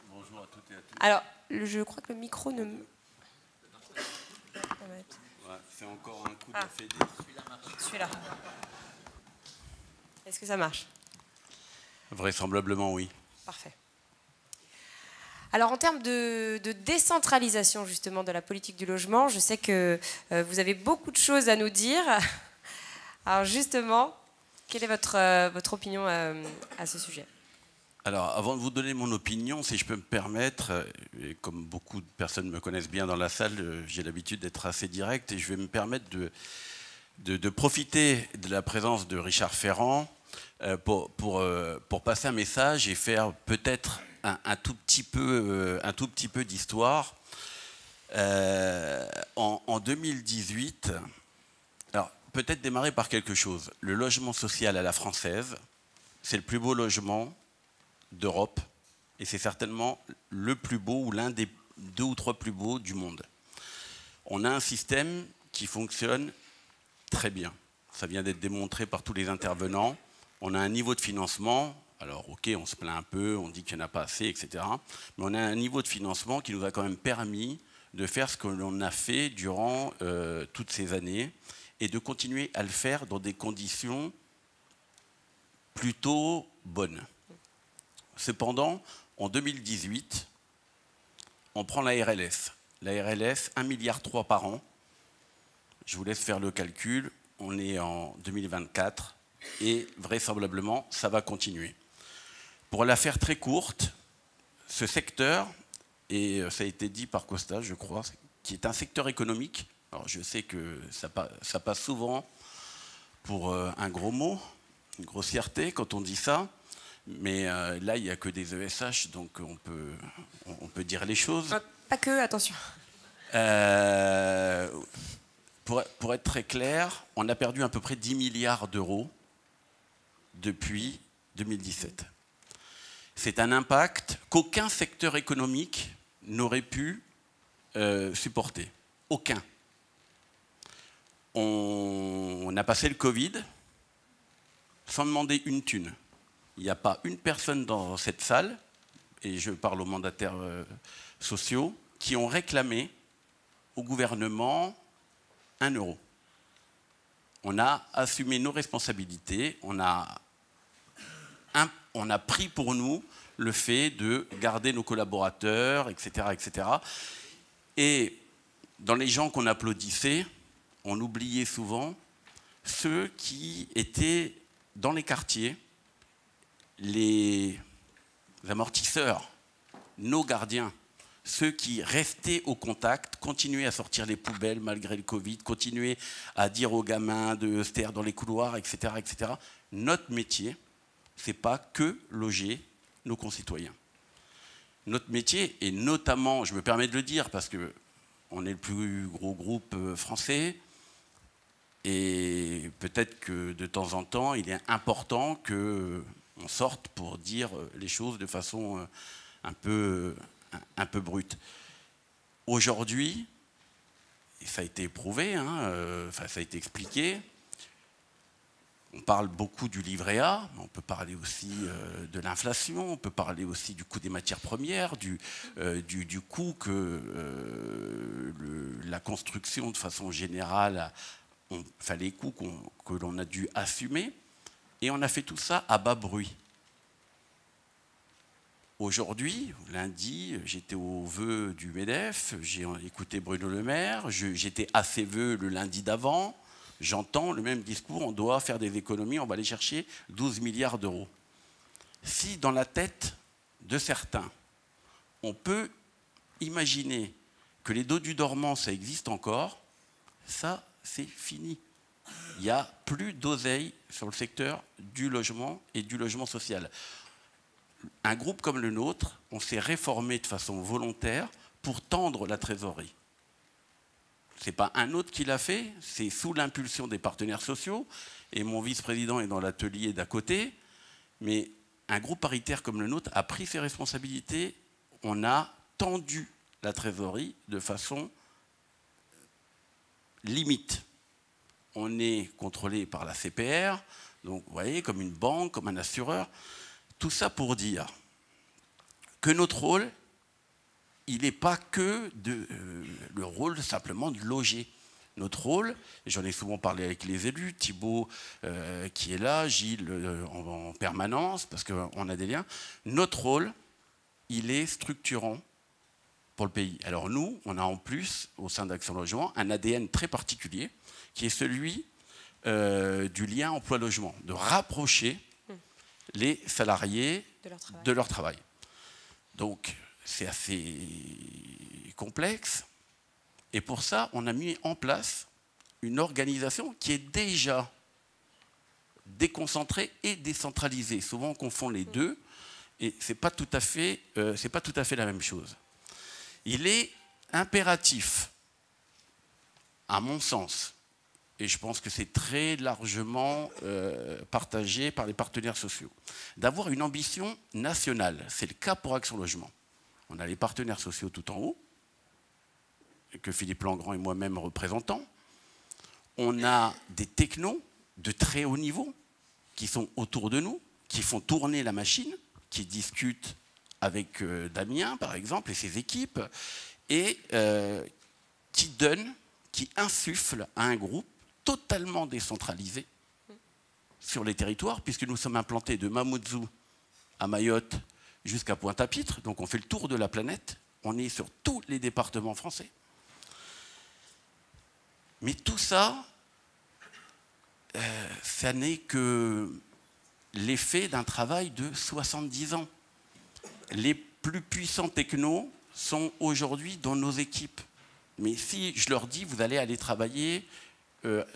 Bonjour à toutes et à tous. Alors, je crois que le micro ne... Ouais, c'est encore un coup de fédé. Celui-là. Est-ce que ça marche? Vraisemblablement, oui. Parfait. Alors, en termes de décentralisation, justement, de la politique du logement, je sais que vous avez beaucoup de choses à nous dire. Alors, justement, quelle est votre opinion à ce sujet? Alors, avant de vous donner mon opinion, si je peux me permettre, et comme beaucoup de personnes me connaissent bien dans la salle, j'ai l'habitude d'être assez direct, et je vais me permettre de profiter de la présence de Richard Ferrand pour passer un message et faire peut-être un tout petit peu d'histoire. En 2018, alors peut-être démarrer par quelque chose. Le logement social à la française, c'est le plus beau logement d'Europe et c'est certainement le plus beau ou l'un des 2 ou 3 plus beaux du monde. On a un système qui fonctionne très bien. Ça vient d'être démontré par tous les intervenants. On a un niveau de financement, alors ok, on se plaint un peu, on dit qu'il n'y en a pas assez, etc. Mais on a un niveau de financement qui nous a quand même permis de faire ce que l'on a fait durant toutes ces années et de continuer à le faire dans des conditions plutôt bonnes. Cependant, en 2018, on prend la RLS. La RLS, 1,3 milliard par an. Je vous laisse faire le calcul. On est en 2024 et vraisemblablement, ça va continuer. Pour la faire très courte, ce secteur, et ça a été dit par Costa, je crois, qui est un secteur économique. Alors je sais que ça passe souvent pour un gros mot, une grossièreté quand on dit ça. Mais là, il n'y a que des ESH, donc on peut dire les choses. Pas que, attention. Pour être très clair, on a perdu à peu près 10 milliards d'euros depuis 2017. C'est un impact qu'aucun secteur économique n'aurait pu supporter. Aucun. On a passé le Covid sans demander une thune. Il n'y a pas une personne dans cette salle, et je parle aux mandataires sociaux, qui ont réclamé au gouvernement 1 euro. On a assumé nos responsabilités, on a pris pour nous le fait de garder nos collaborateurs, etc., etc. Et dans les gens qu'on applaudissait, on oubliait souvent ceux qui étaient dans les quartiers, les amortisseurs, nos gardiens, ceux qui restaient au contact, continuaient à sortir les poubelles malgré le Covid, continuaient à dire aux gamins de se taire dans les couloirs, etc., etc. Notre métier, ce n'est pas que loger nos concitoyens. Notre métier, et notamment, je me permets de le dire parce qu'on est le plus gros groupe français, et peut-être que de temps en temps, il est important qu'on sorte pour dire les choses de façon un peu brute. Aujourd'hui, et ça a été prouvé, ça a été expliqué, on parle beaucoup du livret A, mais on peut parler aussi de l'inflation, on peut parler aussi du coût des matières premières, du coût que la construction de façon générale, les coûts que l'on a dû assumer, et on a fait tout ça à bas bruit. Aujourd'hui, lundi, j'étais au vœu du MEDEF, j'ai écouté Bruno Le Maire, j'étais à ses vœux le lundi d'avant, j'entends le même discours, on doit faire des économies, on va aller chercher 12 milliards d'euros. Si dans la tête de certains, on peut imaginer que les dodus dormants, ça existe encore, ça, c'est fini. Il n'y a plus d'oseille sur le secteur du logement et du logement social. Un groupe comme le nôtre, on s'est réformé de façon volontaire pour tendre la trésorerie. Ce n'est pas un autre qui l'a fait, c'est sous l'impulsion des partenaires sociaux, et mon vice-président est dans l'atelier d'à côté, mais un groupe paritaire comme le nôtre a pris ses responsabilités, on a tendu la trésorerie de façon limite. On est contrôlé par la CPR, donc vous voyez, comme une banque, comme un assureur. Tout ça pour dire que notre rôle, il n'est pas que le rôle simplement de loger. Notre rôle, et j'en ai souvent parlé avec les élus, Thibault qui est là, Gilles en permanence, parce qu'on a des liens, notre rôle, il est structurant pour le pays. Alors nous, on a en plus, au sein d'Action Logement, un ADN très particulier, qui est celui du lien emploi-logement, de rapprocher les salariés de leur travail. Donc, c'est assez complexe. Et pour ça, on a mis en place une organisation qui est déjà déconcentrée et décentralisée. Souvent, on confond les deux, et ce n'est pas tout à fait la même chose. Il est impératif, à mon sens, et je pense que c'est très largement partagé par les partenaires sociaux, d'avoir une ambition nationale. C'est le cas pour Action Logement. On a les partenaires sociaux tout en haut, que Philippe Langrand et moi-même représentons. On a des technos de très haut niveau qui sont autour de nous, qui font tourner la machine, qui discutent avec Damien, par exemple, et ses équipes, et qui donnent, qui insufflent à un groupe totalement décentralisé sur les territoires, puisque nous sommes implantés de Mamoudzou à Mayotte jusqu'à Pointe-à-Pitre, donc on fait le tour de la planète, on est sur tous les départements français. Mais tout ça, ça n'est que l'effet d'un travail de 70 ans. Les plus puissants technos sont aujourd'hui dans nos équipes. Mais si je leur dis, vous allez aller travailler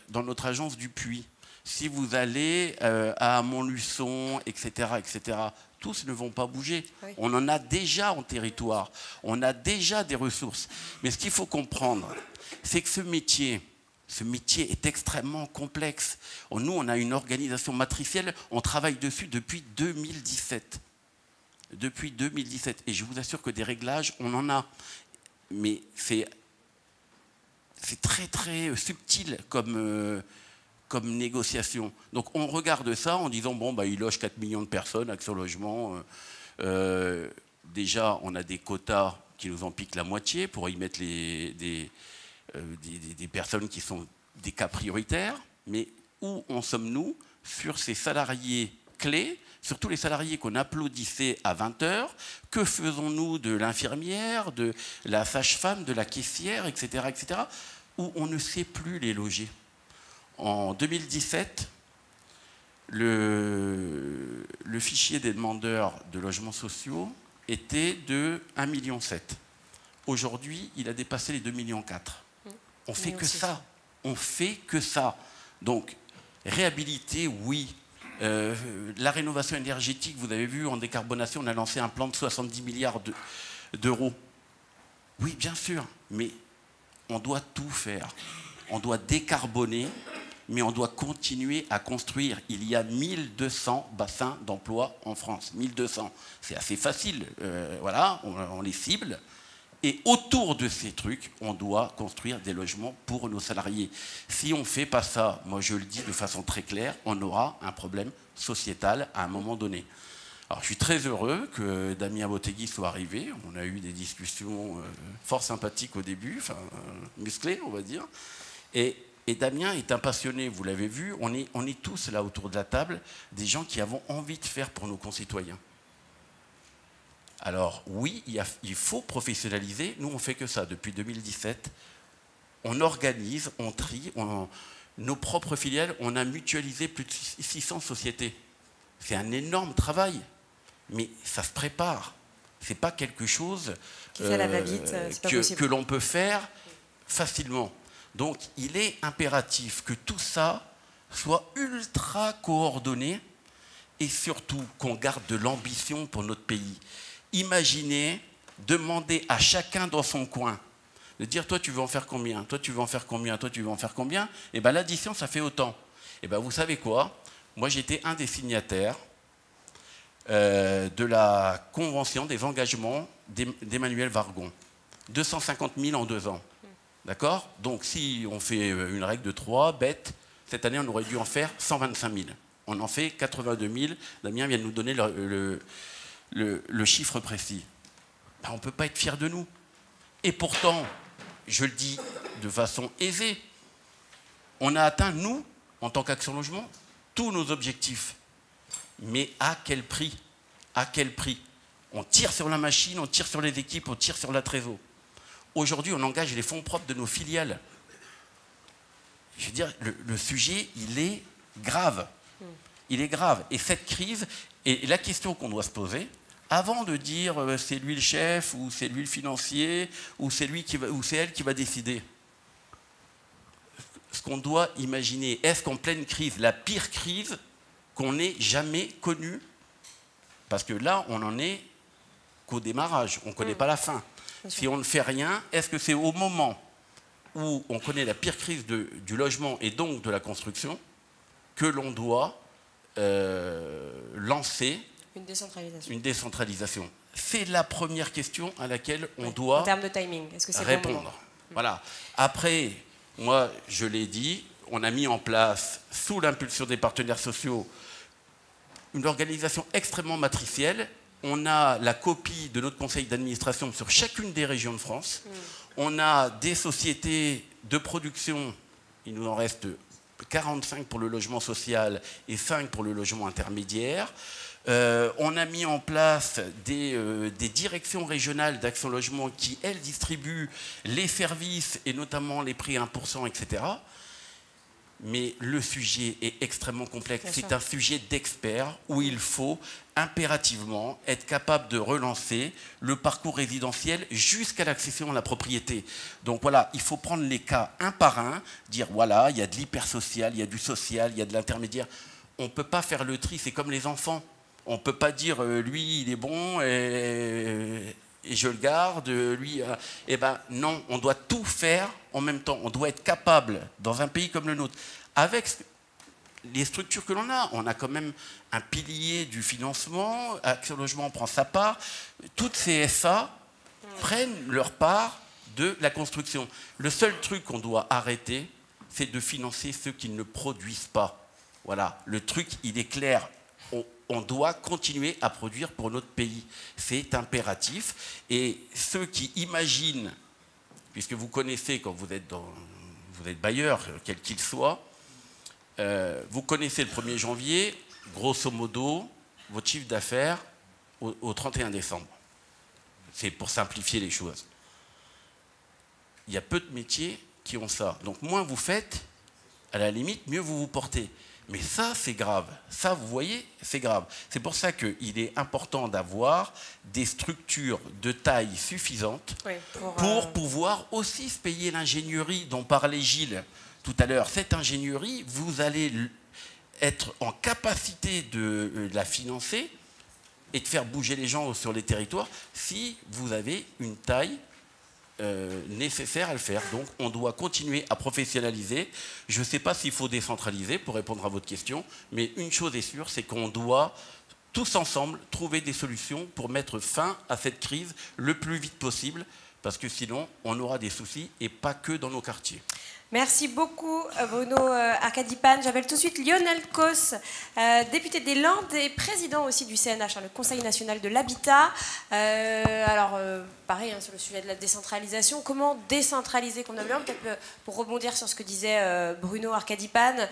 dans notre agence du Puy, si vous allez à Montluçon, etc., etc., tous ne vont pas bouger. Oui. On en a déjà en territoire, on a déjà des ressources. Mais ce qu'il faut comprendre, c'est que ce métier est extrêmement complexe. Nous, on a une organisation matricielle, on travaille dessus depuis 2017. Depuis 2017. Et je vous assure que des réglages, on en a. Mais c'est très très subtil comme négociation. Donc on regarde ça en disant, bon, bah, il loge 4 millions de personnes, Action Logement. Déjà, on a des quotas qui nous en piquent la moitié pour y mettre des personnes qui sont des cas prioritaires. Mais où en sommes-nous sur ces salariés clés, surtout les salariés qu'on applaudissait à 20h? Que faisons-nous de l'infirmière, de la sage-femme, de la caissière, etc., etc., où on ne sait plus les loger? En 2017, le fichier des demandeurs de logements sociaux était de 1,7 million. Aujourd'hui, il a dépassé les 2,4 millions. On fait que ça. On fait que ça. Donc, réhabiliter, oui. La rénovation énergétique, vous avez vu, en décarbonation, on a lancé un plan de 70 milliards d'euros. Oui, bien sûr, mais on doit tout faire. On doit décarboner, mais on doit continuer à construire. Il y a 1200 bassins d'emploi en France. 1200. C'est assez facile. Voilà, on les cible. Et autour de ces trucs, on doit construire des logements pour nos salariés. Si on ne fait pas ça, moi je le dis de façon très claire, on aura un problème sociétal à un moment donné. Alors je suis très heureux que Damien Bottegui soit arrivé. On a eu des discussions fort sympathiques au début, enfin musclées on va dire. Et Damien est un passionné, vous l'avez vu. On est tous là autour de la table, des gens qui avons envie de faire pour nos concitoyens. Alors oui, il faut professionnaliser. Nous, on ne fait que ça depuis 2017. On organise, on trie. Nos propres filiales, on a mutualisé plus de 600 sociétés. C'est un énorme travail, mais ça se prépare. Ce n'est pas quelque chose que l'on peut faire facilement. Donc il est impératif que tout ça soit ultra coordonné et surtout qu'on garde de l'ambition pour notre pays. Imaginez demander à chacun dans son coin de dire toi tu veux en faire combien, toi tu veux en faire combien, toi tu veux en faire combien, et bien l'addition ça fait autant. Et bien vous savez quoi, moi j'étais un des signataires de la convention des engagements d'Emmanuel Vargon. 250 000 en 2 ans. D'accord? Donc si on fait une règle de 3, bête, cette année on aurait dû en faire 125 000. On en fait 82 000. Damien vient de nous donner le chiffre précis. Ben, on ne peut pas être fier de nous. Et pourtant, je le dis de façon aisée, on a atteint, nous, en tant qu'Action Logement, tous nos objectifs. Mais à quel prix? À quel prix? On tire sur la machine, on tire sur les équipes, on tire sur la trésor. Aujourd'hui, on engage les fonds propres de nos filiales. Je veux dire, le sujet, il est grave. Il est grave. Et cette crise, et la question qu'on doit se poser, avant de dire c'est lui le chef, ou c'est lui le financier, ou c'est elle qui va décider, ce qu'on doit imaginer, est-ce qu'en pleine crise, la pire crise qu'on n'ait jamais connue, parce que là, on n'en est qu'au démarrage, on ne connaît pas la fin. Si on ne fait rien, est-ce que c'est au moment où on connaît la pire crise du logement et donc de la construction que l'on doit lancer une décentralisation? C'est la première question à laquelle on doit en termes de timing, est-ce que c'est répondre. Bon voilà. Après, moi, je l'ai dit, on a mis en place, sous l'impulsion des partenaires sociaux, une organisation extrêmement matricielle. On a la copie de notre conseil d'administration sur chacune des régions de France. On a des sociétés de production, il nous en reste 45 pour le logement social et 5 pour le logement intermédiaire. On a mis en place des directions régionales d'Action Logement qui, elles, distribuent les services et notamment les prix 1%, etc. Mais le sujet est extrêmement complexe. C'est un sujet d'experts où il faut impérativement être capable de relancer le parcours résidentiel jusqu'à l'accession à la propriété. Donc voilà, il faut prendre les cas un par un, dire voilà, il y a de l'hypersocial, il y a du social, il y a de l'intermédiaire. On ne peut pas faire le tri, c'est comme les enfants. On ne peut pas dire lui il est bon et je le garde, lui... Eh bien non, on doit tout faire en même temps. On doit être capable, dans un pays comme le nôtre, avec les structures que l'on a. On a quand même un pilier du financement, Action Logement prend sa part. Toutes ces SA prennent leur part de la construction. Le seul truc qu'on doit arrêter, c'est de financer ceux qui ne produisent pas. Voilà, le truc, il est clair. On doit continuer à produire pour notre pays. C'est impératif. Et ceux qui imaginent, puisque vous connaissez quand vous êtes bailleur, quel qu'il soit, vous connaissez le 1er janvier, grosso modo, votre chiffre d'affaires au 31 décembre. C'est pour simplifier les choses. Il y a peu de métiers qui ont ça. Donc moins vous faites, à la limite, mieux vous vous portez. Mais ça, c'est grave. Ça, vous voyez, c'est grave. C'est pour ça qu'il est important d'avoir des structures de taille suffisante pour pouvoir aussi se payer l'ingénierie dont parlait Gilles tout à l'heure. Cette ingénierie, vous allez être en capacité de la financer et de faire bouger les gens sur les territoires si vous avez une taille nécessaire à le faire. Donc on doit continuer à professionnaliser. Je ne sais pas s'il faut décentraliser pour répondre à votre question, mais une chose est sûre, c'est qu'on doit tous ensemble trouver des solutions pour mettre fin à cette crise le plus vite possible, parce que sinon on aura des soucis et pas que dans nos quartiers. Merci beaucoup Bruno Arcadipane. J'appelle tout de suite Lionel Causse, député des Landes et président aussi du CNH, le Conseil national de l'habitat. Pareil sur le sujet de la décentralisation. Comment décentraliser convenablement? Peut-être pour rebondir sur ce que disait Bruno Arcadipane.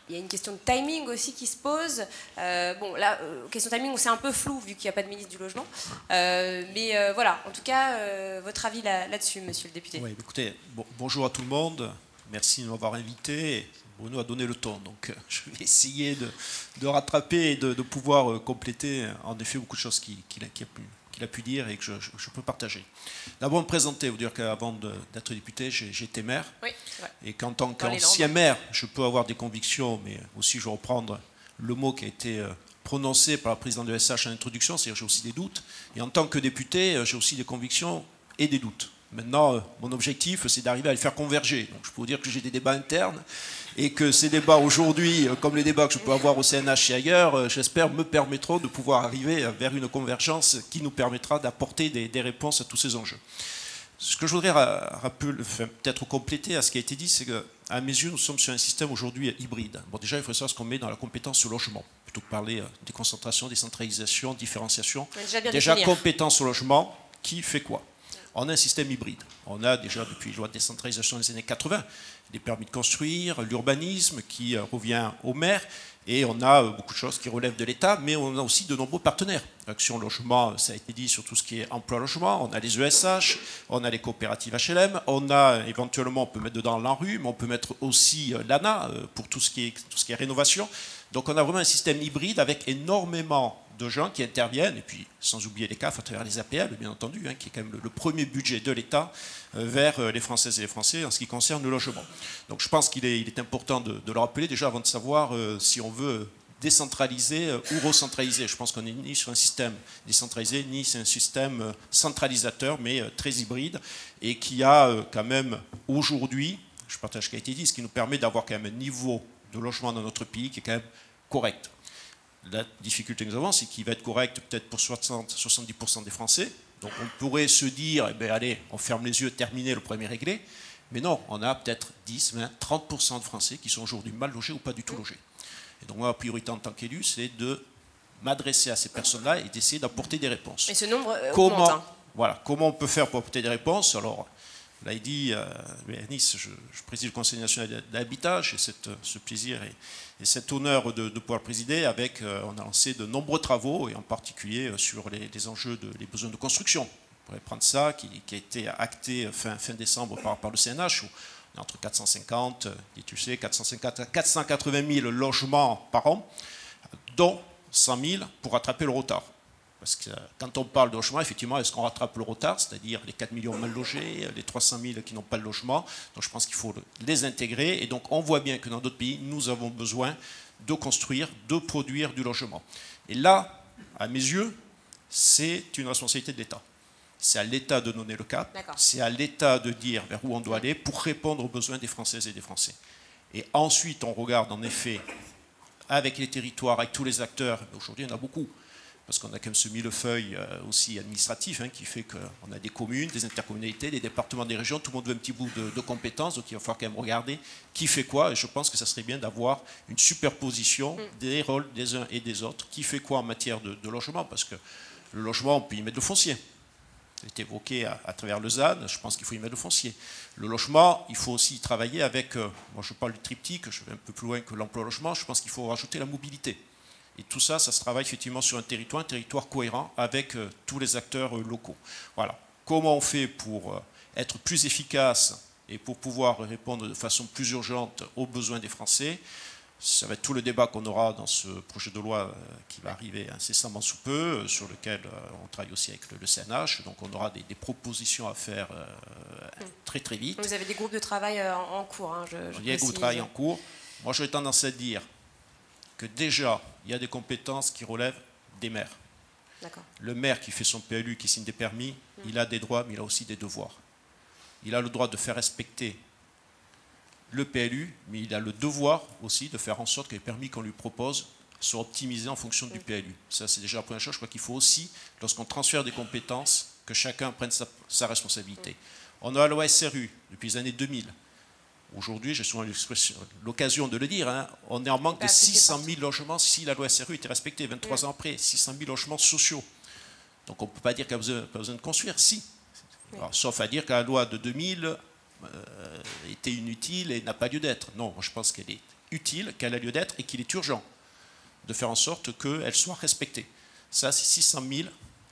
Il y a une question de timing aussi qui se pose. Question de timing, c'est un peu flou vu qu'il n'y a pas de ministre du Logement. En tout cas, votre avis là-dessus, monsieur le député. Oui, écoutez, bonjour à tout le monde. Merci de m'avoir invité. Bruno a donné le ton, donc je vais essayer de rattraper et de pouvoir compléter en effet beaucoup de choses qu'il a pu dire et que je peux partager. D'abord me présenter, vous dire qu'avant d'être député, j'ai été maire. Oui, c'est vrai. Et qu'en tant qu'ancien maire, je peux avoir des convictions, mais aussi je vais reprendre le mot qui a été prononcé par la présidente de l'ESH en introduction, c'est-à-dire j'ai aussi des doutes. Et en tant que député, j'ai aussi des convictions et des doutes. Maintenant, mon objectif, c'est d'arriver à les faire converger. Donc, je peux vous dire que j'ai des débats internes et que ces débats aujourd'hui, comme les débats que je peux avoir au CNH et ailleurs, j'espère me permettront de pouvoir arriver vers une convergence qui nous permettra d'apporter des réponses à tous ces enjeux. Ce que je voudrais peut-être compléter à ce qui a été dit, c'est qu'à mes yeux, nous sommes sur un système aujourd'hui hybride. Bon, déjà, il faut savoir ce qu'on met dans la compétence au logement, plutôt que parler déconcentration, décentralisation, différenciation. Déjà compétence au logement, qui fait quoi? On a un système hybride. On a déjà, depuis la loi de décentralisation des années 80, les permis de construire, l'urbanisme qui revient aux maires, et on a beaucoup de choses qui relèvent de l'État, mais on a aussi de nombreux partenaires. Action Logement, ça a été dit sur tout ce qui est emploi-logement, on a les ESH, on a les coopératives HLM, on a éventuellement, on peut mettre dedans l'ANRU, mais on peut mettre aussi l'ANA pour tout ce qui est rénovation. Donc on a vraiment un système hybride avec énormément de gens qui interviennent, et puis sans oublier les CAF à travers les APL, bien entendu, qui est quand même le premier budget de l'État vers les Françaises et les Français en ce qui concerne le logement. Donc je pense qu'il est important de le rappeler déjà avant de savoir si on veut décentraliser ou recentraliser. Je pense qu'on n'est ni sur un système décentralisé, ni sur un système centralisateur, mais très hybride, et qui a quand même aujourd'hui, je partage ce qui a été dit, ce qui nous permet d'avoir quand même un niveau de logement dans notre pays qui est quand même correct. La difficulté que nous avons, c'est qu'il va être correct peut-être pour 60-70% des Français. Donc on pourrait se dire, eh bien, allez, on ferme les yeux, terminé, le problème est réglé. Mais non, on a peut-être 10, 20, 30% de Français qui sont aujourd'hui mal logés ou pas du tout logés. Et donc moi, ma priorité en tant qu'élu, c'est de m'adresser à ces personnes-là et d'essayer d'apporter des réponses. Et ce nombre augmente. Comment on peut faire pour apporter des réponses? Alors, là, il dit, à Nice, je préside le Conseil national de l'habitat, j'ai ce plaisir et cet honneur de pouvoir présider. On a lancé de nombreux travaux, et en particulier sur les enjeux des besoins de construction. On pourrait prendre ça, qui a été acté fin décembre par le CNH, où on est entre 450, tu sais, 480 000 logements par an, dont 100 000 pour rattraper le retard. Parce que quand on parle de logement, effectivement, est-ce qu'on rattrape le retard, c'est-à-dire les 4 millions mal logés, les 300 000 qui n'ont pas de logement? Donc je pense qu'il faut les intégrer. Et donc on voit bien que dans d'autres pays, nous avons besoin de construire, de produire du logement. Et là, à mes yeux, c'est une responsabilité de l'État. C'est à l'État de donner le cap, c'est à l'État de dire vers où on doit aller pour répondre aux besoins des Françaises et des Français. Et ensuite, on regarde en effet avec les territoires, avec tous les acteurs. Aujourd'hui, il y en a beaucoup, parce qu'on a quand même ce millefeuille aussi administratif qui fait qu'on a des communes, des intercommunalités, des départements, des régions, tout le monde veut un petit bout de compétences, donc il va falloir quand même regarder qui fait quoi, et je pense que ça serait bien d'avoir une superposition des rôles des uns et des autres, qui fait quoi en matière de logement, parce que le logement, on peut y mettre le foncier. C'est évoqué à travers le ZAN, je pense qu'il faut y mettre le foncier. Le logement, il faut aussi travailler avec, moi je parle du triptyque, je vais un peu plus loin que l'emploi-logement, je pense qu'il faut rajouter la mobilité. Et tout ça, ça se travaille effectivement sur un territoire cohérent avec tous les acteurs locaux. Voilà. Comment on fait pour être plus efficace et pour pouvoir répondre de façon plus urgente aux besoins des Français? Ça va être tout le débat qu'on aura dans ce projet de loi qui va arriver incessamment sous peu, sur lequel on travaille aussi avec le CNH. Donc on aura des propositions à faire très très vite. Vous avez des groupes de travail en cours. Il y a des groupes de travail en cours. Moi j'aurais tendance à dire que déjà, il y a des compétences qui relèvent des maires. Le maire qui fait son PLU, qui signe des permis, il a des droits, mais il a aussi des devoirs. Il a le droit de faire respecter le PLU, mais il a le devoir aussi de faire en sorte que les permis qu'on lui propose soient optimisés en fonction du PLU. Ça, c'est déjà la première chose. Je crois qu'il faut aussi, lorsqu'on transfère des compétences, que chacun prenne sa responsabilité. On a la loi SRU depuis les années 2000. Aujourd'hui, j'ai souvent l'occasion de le dire, on est en manque de 600 000 logements si la loi SRU était respectée 23 ans après, 600 000 logements sociaux. Donc on ne peut pas dire qu'il n'y a pas besoin de construire, si. Alors, sauf à dire que la loi de 2000 était inutile et n'a pas lieu d'être. Non, je pense qu'elle est utile, qu'elle a lieu d'être et qu'il est urgent de faire en sorte qu'elle soit respectée. Ça, c'est 600 000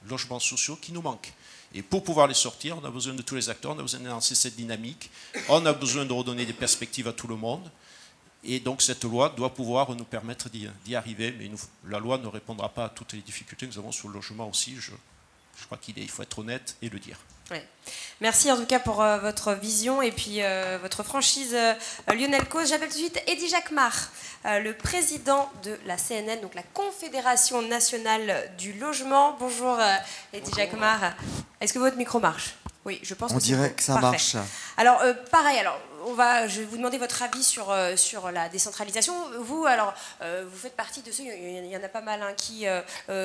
logements sociaux qui nous manquent. Et pour pouvoir les sortir, on a besoin de tous les acteurs, on a besoin de lancer cette dynamique, on a besoin de redonner des perspectives à tout le monde. Et donc cette loi doit pouvoir nous permettre d'y arriver, mais la loi ne répondra pas à toutes les difficultés que nous avons sur le logement aussi. Je crois qu'il faut être honnête et le dire. Ouais. Merci en tout cas pour votre vision et puis votre franchise, Lionel Causse. J'appelle tout de suite Eddy Jacquemart, le président de la CNN, donc la Confédération nationale du logement. Bonjour Eddy Jacquemart. Est-ce que votre micro marche? Oui, je pense que c'est bon. On dirait que ça marche. Alors, pareil, je vais vous demander votre avis sur la décentralisation. Vous, vous faites partie de ceux, il y en a pas mal qui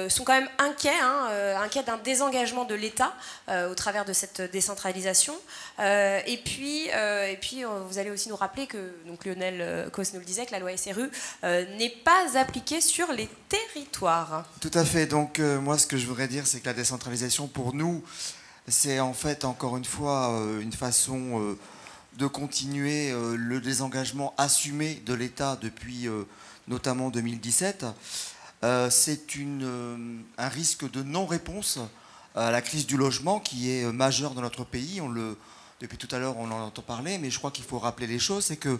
sont quand même inquiets d'un désengagement de l'État au travers de cette décentralisation. Et puis, vous allez aussi nous rappeler que, donc Lionel Causse nous le disait, que la loi SRU n'est pas appliquée sur les territoires. Tout à fait. Donc, moi, ce que je voudrais dire, c'est que la décentralisation, pour nous, c'est en fait, encore une fois, une façon de continuer le désengagement assumé de l'État depuis notamment 2017. C'est un risque de non-réponse à la crise du logement qui est majeure dans notre pays. Depuis tout à l'heure, on en entend parler, mais je crois qu'il faut rappeler les choses. C'est qu'il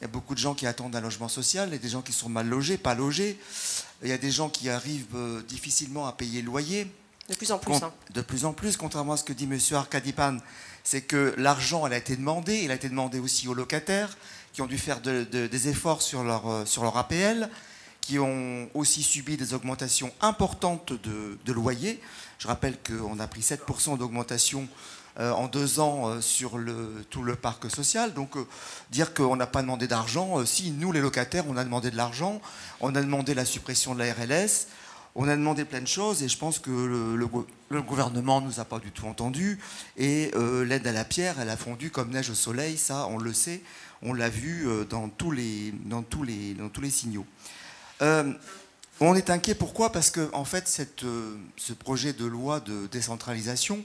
y a beaucoup de gens qui attendent un logement social, il y a des gens qui sont mal logés, pas logés. Il y a des gens qui arrivent difficilement à payer le loyer. De plus en plus. De plus en plus, contrairement à ce que dit M. Arkadipan, c'est que l'argent, elle a été demandé, il a été demandé aussi aux locataires qui ont dû faire des efforts sur leur APL, qui ont aussi subi des augmentations importantes de loyers. Je rappelle qu'on a pris 7% d'augmentation en 2 ans sur tout le parc social. Donc dire qu'on n'a pas demandé d'argent, si nous les locataires, on a demandé de l'argent, on a demandé la suppression de la RLS, on a demandé plein de choses et je pense que le gouvernement ne nous a pas du tout entendus. Et l'aide à la pierre, elle a fondu comme neige au soleil, ça on le sait, on l'a vu dans tous les signaux. On est inquiet, pourquoi? Parce que en fait, ce projet de loi de décentralisation,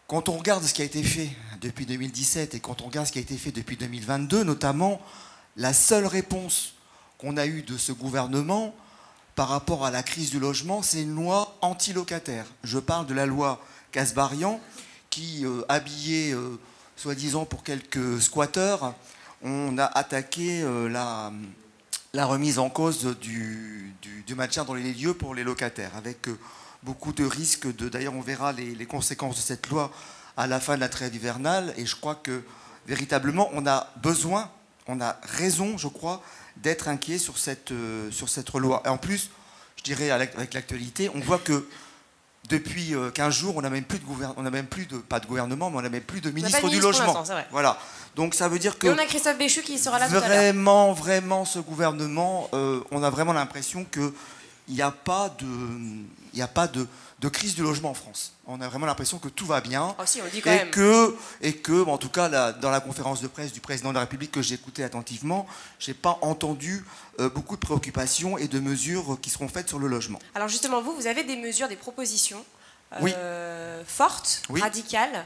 quand on regarde ce qui a été fait depuis 2017 et quand on regarde ce qui a été fait depuis 2022, notamment, la seule réponse qu'on a eue de ce gouvernement par rapport à la crise du logement, c'est une loi anti-locataire. Je parle de la loi Kasbarian qui, habillée, soi-disant pour quelques squatteurs, on a attaqué la remise en cause du maintien dans les lieux pour les locataires, avec beaucoup de risques. D'ailleurs, on verra les conséquences de cette loi à la fin de la trêve hivernale, et je crois que véritablement, on a raison, je crois, d'être inquiet sur cette loi. Et en plus, je dirais avec l'actualité, on voit que depuis 15 jours, on n'a même plus pas de gouvernement, mais on n'a même plus de ministre du logement. logement. Voilà. Donc ça veut dire que... Et on a Christophe Béchu qui sera là tout à l'heure. Vraiment, ce gouvernement, on a vraiment l'impression qu'il n'y a pas de crise du logement en France. On a vraiment l'impression que tout va bien. Oh si, on le dit quand même. En tout cas, dans la conférence de presse du président de la République que j'ai écoutée attentivement, je n'ai pas entendu beaucoup de préoccupations et de mesures qui seront faites sur le logement. Alors justement, vous avez des mesures, des propositions oui. fortes, oui. radicales.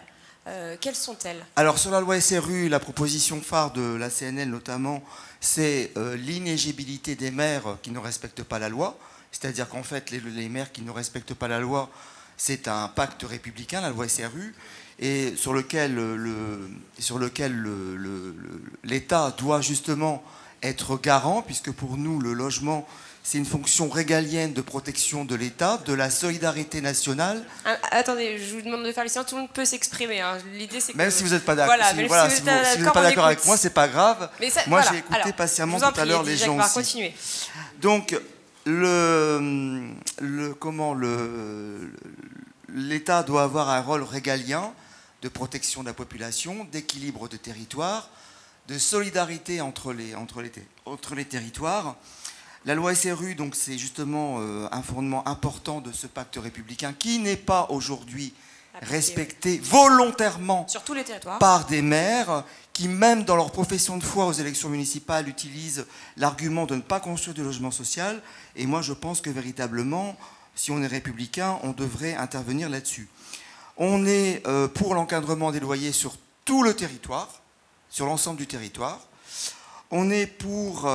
Quelles sont-elles? Alors sur la loi SRU, la proposition phare de la CNL notamment, c'est l'inéligibilité des maires qui ne respectent pas la loi. C'est-à-dire qu'en fait, les maires qui ne respectent pas la loi, c'est un pacte républicain, la loi SRU, et sur lequel l'État doit justement être garant, puisque pour nous, le logement, c'est une fonction régalienne de protection de l'État, de la solidarité nationale. Attendez, je vous demande de faire le silence, tout le monde peut s'exprimer. Hein. L'idée, c'est que... Même si vous n'êtes pas d'accord si vous n'êtes pas d'accord avec moi, c'est pas grave. Moi, j'ai écouté patiemment tout à l'heure les gens aussi. Continuer. Donc, l'État doit avoir un rôle régalien de protection de la population, d'équilibre de territoire, de solidarité entre les territoires. La loi SRU, donc, c'est justement un fondement important de ce pacte républicain qui n'est pas aujourd'hui respecté volontairement sur tous les territoires par des maires qui, même dans leur profession de foi aux élections municipales, utilisent l'argument de ne pas construire de logement social. Et moi, je pense que véritablement, si on est républicain, on devrait intervenir là-dessus. On est pour l'encadrement des loyers sur tout le territoire, sur l'ensemble du territoire. On est pour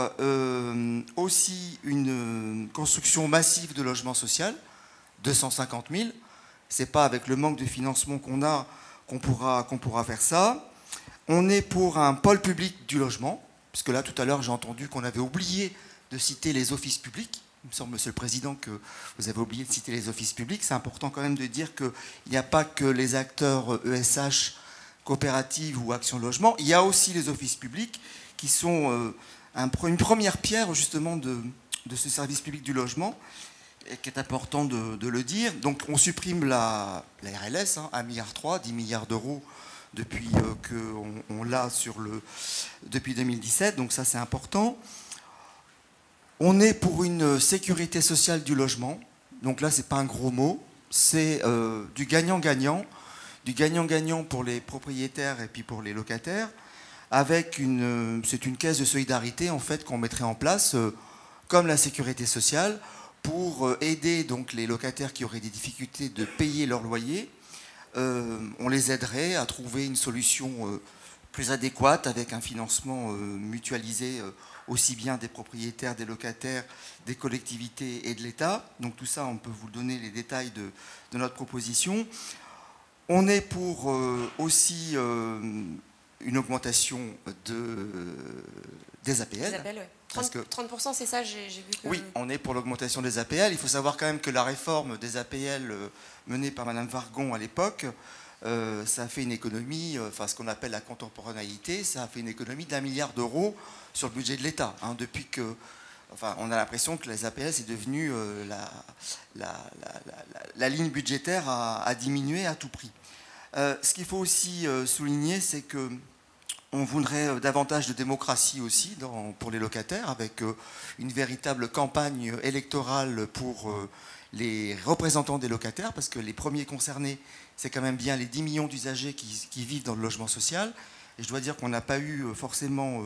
aussi une construction massive de logements sociaux, 250 000. Ce n'est pas avec le manque de financement qu'on pourra faire ça. On est pour un pôle public du logement, puisque là, tout à l'heure, j'ai entendu qu'on avait oublié de citer les offices publics. Il me semble, Monsieur le Président, que vous avez oublié de citer les offices publics. C'est important quand même de dire qu'il n'y a pas que les acteurs ESH, coopératives ou Action Logement. Il y a aussi les offices publics qui sont une première pierre, justement, de ce service public du logement, et qui est important de le dire. Donc, on supprime la RLS, 1,3 milliard, 10 milliards d'euros depuis qu'on l'a depuis 2017, donc ça c'est important. On est pour une sécurité sociale du logement, donc là c'est pas un gros mot, c'est du gagnant-gagnant pour les propriétaires et puis pour les locataires, avec c'est une caisse de solidarité en fait qu'on mettrait en place comme la sécurité sociale pour aider donc les locataires qui auraient des difficultés de payer leur loyer. On les aiderait à trouver une solution plus adéquate avec un financement mutualisé aussi bien des propriétaires, des locataires, des collectivités et de l'État. Donc tout ça, on peut vous donner les détails de notre proposition. On est pour aussi une augmentation des APL. Des APL, ouais. 30%, c'est ça, j'ai vu que... Oui, on est pour l'augmentation des APL. Il faut savoir quand même que la réforme des APL menée par Mme Wargon à l'époque, ça a fait une économie, ce qu'on appelle la contemporanéité, ça a fait une économie d'1 milliard d'euros sur le budget de l'État. Depuis que... on a l'impression que les APL, c'est devenu la ligne budgétaire à diminuer à tout prix. Ce qu'il faut aussi souligner, c'est que on voudrait davantage de démocratie aussi pour les locataires, avec une véritable campagne électorale pour les représentants des locataires, parce que les premiers concernés, c'est quand même bien les 10 millions d'usagers qui vivent dans le logement social. Et je dois dire qu'on n'a pas eu forcément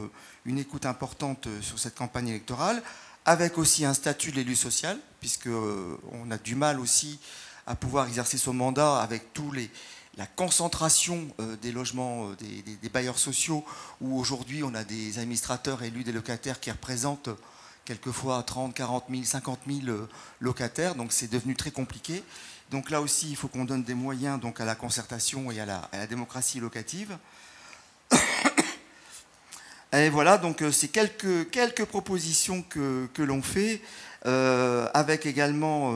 une écoute importante sur cette campagne électorale, avec aussi un statut de l'élu social, puisqu'on a du mal aussi à pouvoir exercer son mandat avec la concentration des logements, des bailleurs sociaux, où aujourd'hui on a des administrateurs élus des locataires qui représentent quelquefois 30, 40 000, 50 000 locataires, donc c'est devenu très compliqué. Donc là aussi, il faut qu'on donne des moyens donc, à la concertation et à la démocratie locative. Et voilà, donc c'est quelques propositions que l'on fait, avec également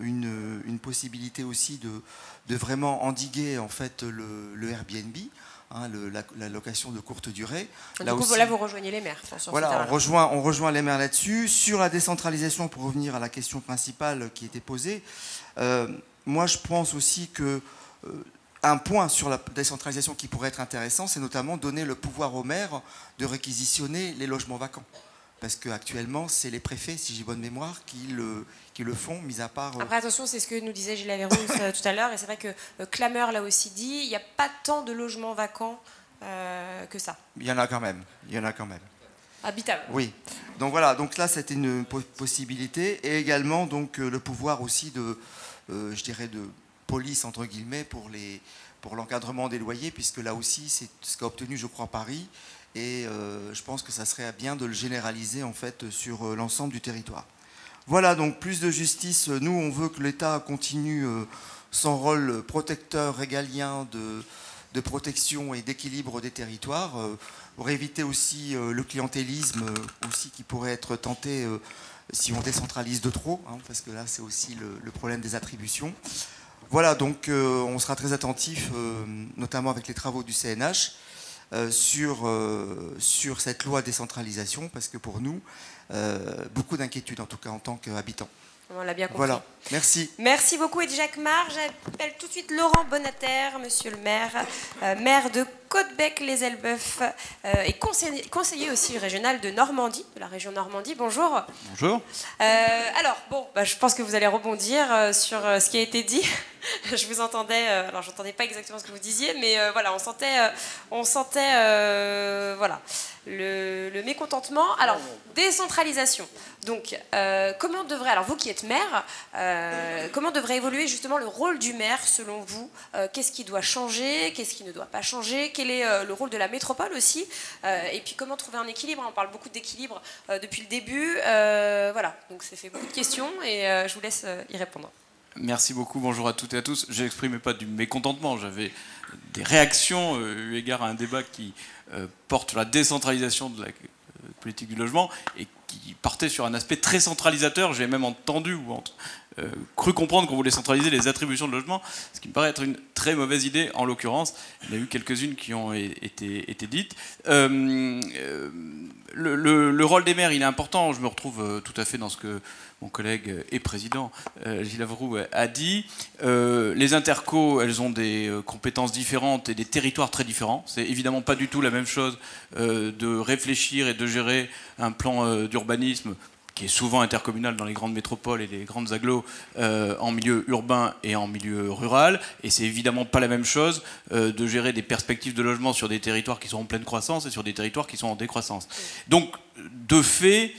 une possibilité aussi de vraiment endiguer en fait le Airbnb, la location de courte durée. Du coup, là, vous rejoignez les maires. Voilà, on rejoint les maires là-dessus. Sur la décentralisation, pour revenir à la question principale qui était posée, moi je pense aussi que un point sur la décentralisation qui pourrait être intéressant, c'est notamment donner le pouvoir aux maires de réquisitionner les logements vacants. Parce qu'actuellement, c'est les préfets, si j'ai bonne mémoire, qui le font, mis à part... Après, attention, c'est ce que nous disait Gilles Averroux tout à l'heure, et c'est vrai que Clameur l'a aussi dit, il n'y a pas tant de logements vacants que ça. Il y en a quand même. Habitable. Oui. Donc voilà, donc là, c'était une possibilité. Et également, donc, le pouvoir aussi de, je dirais, de police, entre guillemets, pour l'encadrement des loyers, puisque là aussi, c'est ce qu'a obtenu, je crois, Paris. Et je pense que ça serait bien de le généraliser, en fait, sur l'ensemble du territoire. Voilà, donc plus de justice. Nous, on veut que l'État continue son rôle protecteur régalien de protection et d'équilibre des territoires, pour éviter aussi le clientélisme aussi qui pourrait être tenté si on décentralise de trop, hein, parce que là, c'est aussi le problème des attributions. Voilà, donc on sera très attentif, notamment avec les travaux du CNH, sur cette loi décentralisation, parce que pour nous, beaucoup d'inquiétudes, en tout cas en tant qu'habitants. On l'a bien compris. Voilà, merci. Merci beaucoup, Eddy Jacquemart. J'appelle tout de suite Laurent Bonater, monsieur le maire, maire de Caudebec-les-Elbeuf et conseiller aussi régional de Normandie, de la région Normandie. Bonjour. Bonjour. Alors, bon, je pense que vous allez rebondir sur ce qui a été dit. Je vous entendais, alors j'entendais pas exactement ce que vous disiez, mais voilà, on sentait voilà, le mécontentement. Alors, décentralisation. Donc, comment devrait, alors vous qui êtes maire, comment devrait évoluer justement le rôle du maire selon vous? Qu'est-ce qui doit changer? Qu'est-ce qui ne doit pas changer? Quel est le rôle de la métropole aussi? Et puis comment trouver un équilibre? On parle beaucoup d'équilibre depuis le début. Voilà, donc ça fait beaucoup de questions et je vous laisse y répondre. Merci beaucoup, bonjour à toutes et à tous. Je n'exprimais pas du mécontentement, j'avais des réactions eu égard à un débat qui porte sur la décentralisation de la politique du logement et qui partait sur un aspect très centralisateur. J'ai même entendu ou cru comprendre qu'on voulait centraliser les attributions de logement, ce qui me paraît être une très mauvaise idée en l'occurrence. Il y en a eu quelques-unes qui ont été dites. Le rôle des maires, il est important. Je me retrouve tout à fait dans ce que mon collègue et président Gilles Averroux a dit. Les intercos, elles ont des compétences différentes et des territoires très différents. C'est évidemment pas du tout la même chose de réfléchir et de gérer un plan d'urbanisme qui est souvent intercommunal dans les grandes métropoles et les grandes agglos en milieu urbain et en milieu rural. Et c'est évidemment pas la même chose de gérer des perspectives de logement sur des territoires qui sont en pleine croissance et sur des territoires qui sont en décroissance. Donc, de fait,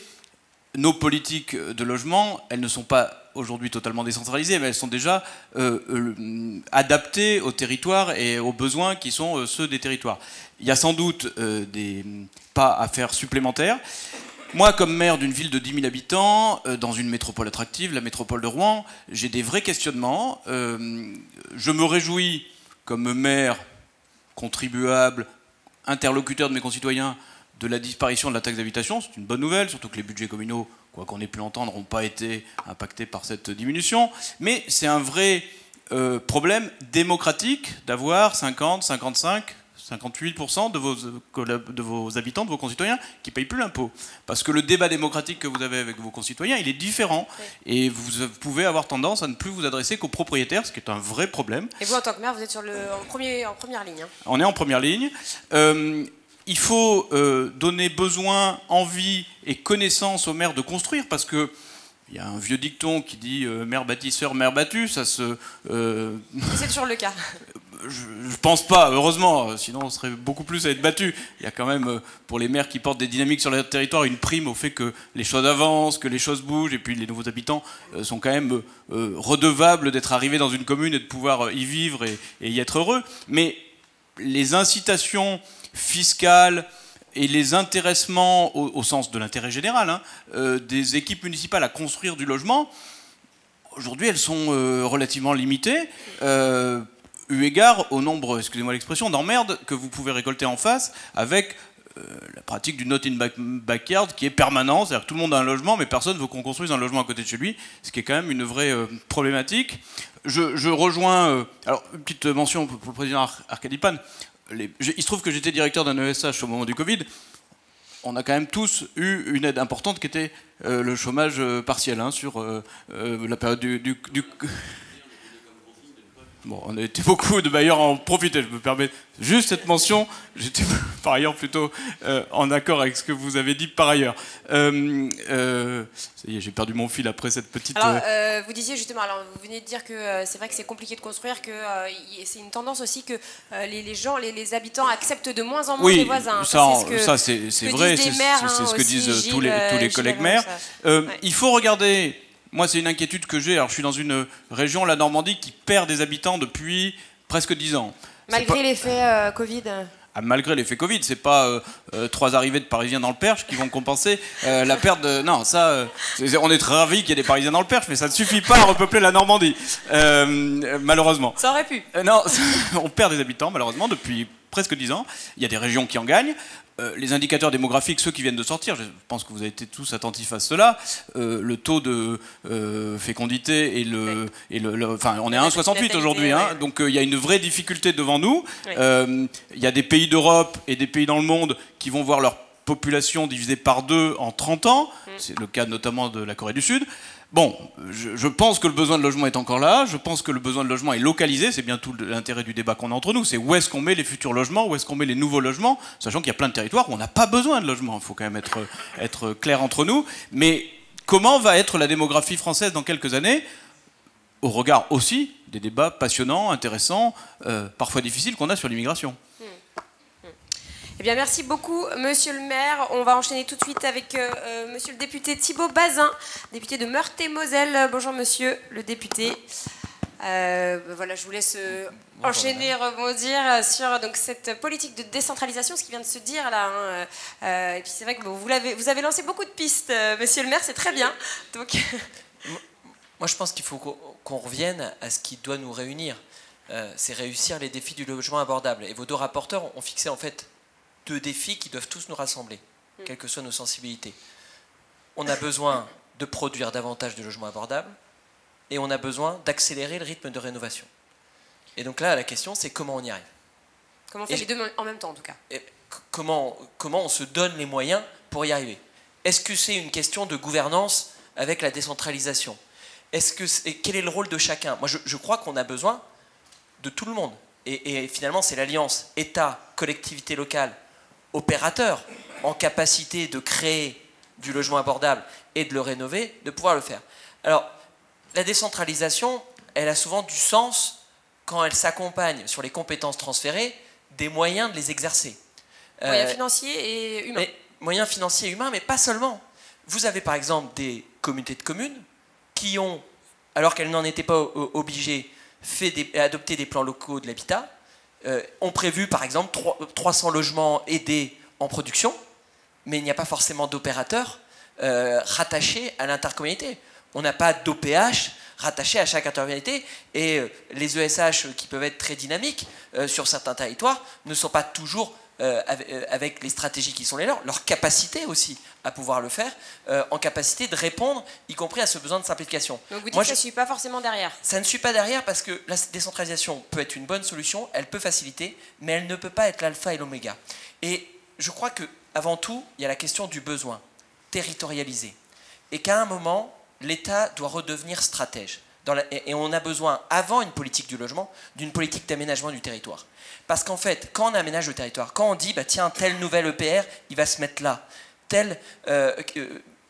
nos politiques de logement, elles ne sont pas aujourd'hui totalement décentralisées, mais elles sont déjà adaptées aux territoires et aux besoins qui sont ceux des territoires. Il y a sans doute des pas à faire supplémentaires. Moi, comme maire d'une ville de 10 000 habitants, dans une métropole attractive, la métropole de Rouen, j'ai des vrais questionnements. Je me réjouis, comme maire, contribuable, interlocuteur de mes concitoyens, de la disparition de la taxe d'habitation. C'est une bonne nouvelle, surtout que les budgets communaux, quoi qu'on ait pu entendre, n'ont pas été impactés par cette diminution. Mais c'est un vrai problème démocratique d'avoir 50, 55... 58% de vos habitants, de vos concitoyens, qui ne payent plus l'impôt. Parce que le débat démocratique que vous avez avec vos concitoyens, il est différent. Oui. Et vous pouvez avoir tendance à ne plus vous adresser qu'aux propriétaires, ce qui est un vrai problème. Et vous, en tant que maire, vous êtes en première ligne. Hein. On est en première ligne. Il faut donner besoin, envie et connaissance aux maires de construire, parce que il y a un vieux dicton qui dit maire bâtisseur, maire battu, ça se... C'est toujours le cas. Je pense pas, heureusement, sinon on serait beaucoup plus à être battu. Il y a quand même, pour les maires qui portent des dynamiques sur leur territoire, une prime au fait que les choses avancent, que les choses bougent, et puis les nouveaux habitants sont quand même redevables d'être arrivés dans une commune et de pouvoir y vivre et y être heureux. Mais les incitations fiscales et les intéressements, au sens de l'intérêt général, hein, des équipes municipales à construire du logement, aujourd'hui elles sont relativement limitées. Eu égard au nombre, excusez-moi l'expression, d'emmerdes que vous pouvez récolter en face avec la pratique du not in backyard qui est permanent, c'est-à-dire que tout le monde a un logement, mais personne ne veut qu'on construise un logement à côté de chez lui, ce qui est quand même une vraie problématique. Je rejoins, alors une petite mention pour le président Arkady Pan, il se trouve que j'étais directeur d'un ESH au moment du Covid. On a quand même tous eu une aide importante qui était le chômage partiel, hein, sur la période du Bon, on a été beaucoup de bailleurs à en profiter. Je me permets juste cette mention. J'étais par ailleurs plutôt en accord avec ce que vous avez dit par ailleurs. Ça y est, j'ai perdu mon fil après cette petite... Alors, vous disiez justement, alors vous venez de dire que c'est vrai que c'est compliqué de construire, que c'est une tendance aussi que les gens, les habitants acceptent de moins en moins les voisins. Ça c'est vrai, c'est ce que disent tous les collègues maires. Il faut regarder... Moi, c'est une inquiétude que j'ai. Alors, je suis dans une région, la Normandie, qui perd des habitants depuis presque 10 ans. Malgré l'effet Covid. Malgré l'effet Covid, c'est pas 3 arrivées de Parisiens dans le Perche qui vont compenser la perte de... Non, ça, on est très ravis qu'il y ait des Parisiens dans le Perche, mais ça ne suffit pas à repeupler la Normandie, malheureusement. Ça aurait pu. Non, on perd des habitants, malheureusement, depuis presque 10 ans. Il y a des régions qui en gagnent. Les indicateurs démographiques, ceux qui viennent de sortir, je pense que vous avez été tous attentifs à cela, le taux de fécondité enfin, on est à 1,68 aujourd'hui, hein, donc il y a une vraie difficulté devant nous. Il y a des pays d'Europe et des pays dans le monde qui vont voir leur population divisée par 2 en 30 ans, c'est le cas notamment de la Corée du Sud. Bon, je pense que le besoin de logement est encore là, je pense que le besoin de logement est localisé, c'est bien tout l'intérêt du débat qu'on a entre nous, c'est où est-ce qu'on met les futurs logements, où est-ce qu'on met les nouveaux logements, sachant qu'il y a plein de territoires où on n'a pas besoin de logement, il faut quand même être clair entre nous, mais comment va être la démographie française dans quelques années, au regard aussi des débats passionnants, intéressants, parfois difficiles qu'on a sur l'immigration. Eh bien, merci beaucoup, monsieur le maire. On va enchaîner tout de suite avec monsieur le député Thibault Bazin, député de Meurthe-et-Moselle. Bonjour, monsieur le député. Voilà, je vous laisse enchaîner, rebondir sur donc, cette politique de décentralisation, ce qui vient de se dire là. Hein. Et puis, c'est vrai que vous avez lancé beaucoup de pistes, monsieur le maire, c'est très bien. Donc... Moi, je pense qu'il faut qu'on revienne à ce qui doit nous réunir. C'est réussir les défis du logement abordable. Et vos 2 rapporteurs ont fixé en fait 2 défis qui doivent tous nous rassembler, quelles que soient nos sensibilités. On a besoin de produire davantage de logements abordables et on a besoin d'accélérer le rythme de rénovation. Et donc là, la question, c'est comment on y arrive. Comment on fait les 2 en même temps, en tout cas. Et comment on se donne les moyens pour y arriver. Est-ce que c'est une question de gouvernance avec la décentralisation? Quel est le rôle de chacun? Moi, je crois qu'on a besoin de tout le monde. Et finalement, c'est l'alliance État, collectivité locale, opérateurs en capacité de créer du logement abordable et de le rénover, de pouvoir le faire. Alors, la décentralisation, elle a souvent du sens quand elle s'accompagne sur les compétences transférées des moyens de les exercer. Moyens financiers et humains. Moyens financiers et humains, mais pas seulement. Vous avez par exemple des communautés de communes qui ont, alors qu'elles n'en étaient pas obligées, adopté des plans locaux de l'habitat, ont prévu par exemple 300 logements aidés en production, mais il n'y a pas forcément d'opérateurs rattachés à l'intercommunalité. On n'a pas d'OPH rattaché à chaque intercommunalité et les ESH qui peuvent être très dynamiques sur certains territoires ne sont pas toujours avec les stratégies qui sont les leurs, leur capacité aussi à pouvoir le faire, en capacité de répondre, y compris à ce besoin de simplification. Donc vous dites que ça ne suit pas forcément derrière. Ça ne suit pas derrière parce que la décentralisation peut être une bonne solution, elle peut faciliter, mais elle ne peut pas être l'alpha et l'oméga. Et je crois qu'avant tout, il y a la question du besoin, territorialisé. Et qu'à un moment, l'État doit redevenir stratège. Et on a besoin, avant une politique du logement, d'une politique d'aménagement du territoire. Parce qu'en fait, quand on aménage le territoire, quand on dit, bah, tiens, tel nouvel EPR, il va se mettre là,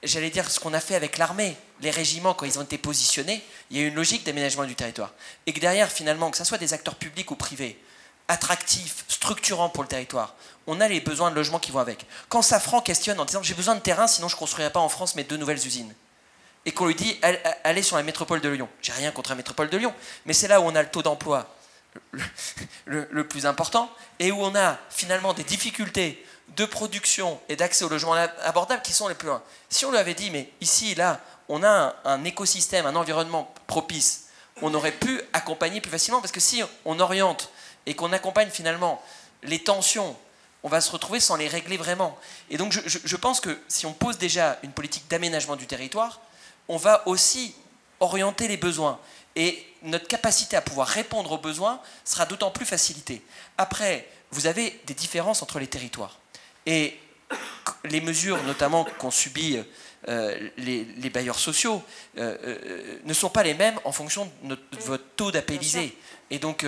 j'allais dire ce qu'on a fait avec l'armée, les régiments, quand ils ont été positionnés, il y a eu une logique d'aménagement du territoire. Et que derrière, finalement, que ce soit des acteurs publics ou privés, attractifs, structurants pour le territoire, on a les besoins de logement qui vont avec. Quand Safran questionne en disant, j'ai besoin de terrain, sinon je ne construirai pas en France mes 2 nouvelles usines, et qu'on lui dit, allez sur la métropole de Lyon. J'ai rien contre la métropole de Lyon, mais c'est là où on a le taux d'emploi le plus important, et où on a finalement des difficultés de production et d'accès au logement abordable qui sont les plus loin. Si on lui avait dit, mais ici, là, on a un écosystème, un environnement propice, on aurait pu accompagner plus facilement, parce que si on oriente et qu'on accompagne finalement les tensions, on va se retrouver sans les régler vraiment. Et donc je pense que si on pose déjà une politique d'aménagement du territoire, on va aussi orienter les besoins. Et notre capacité à pouvoir répondre aux besoins sera d'autant plus facilitée. Après, vous avez des différences entre les territoires. Et les mesures, notamment qu'ont subi les bailleurs sociaux, ne sont pas les mêmes en fonction de votre taux d'appellisé. Et donc,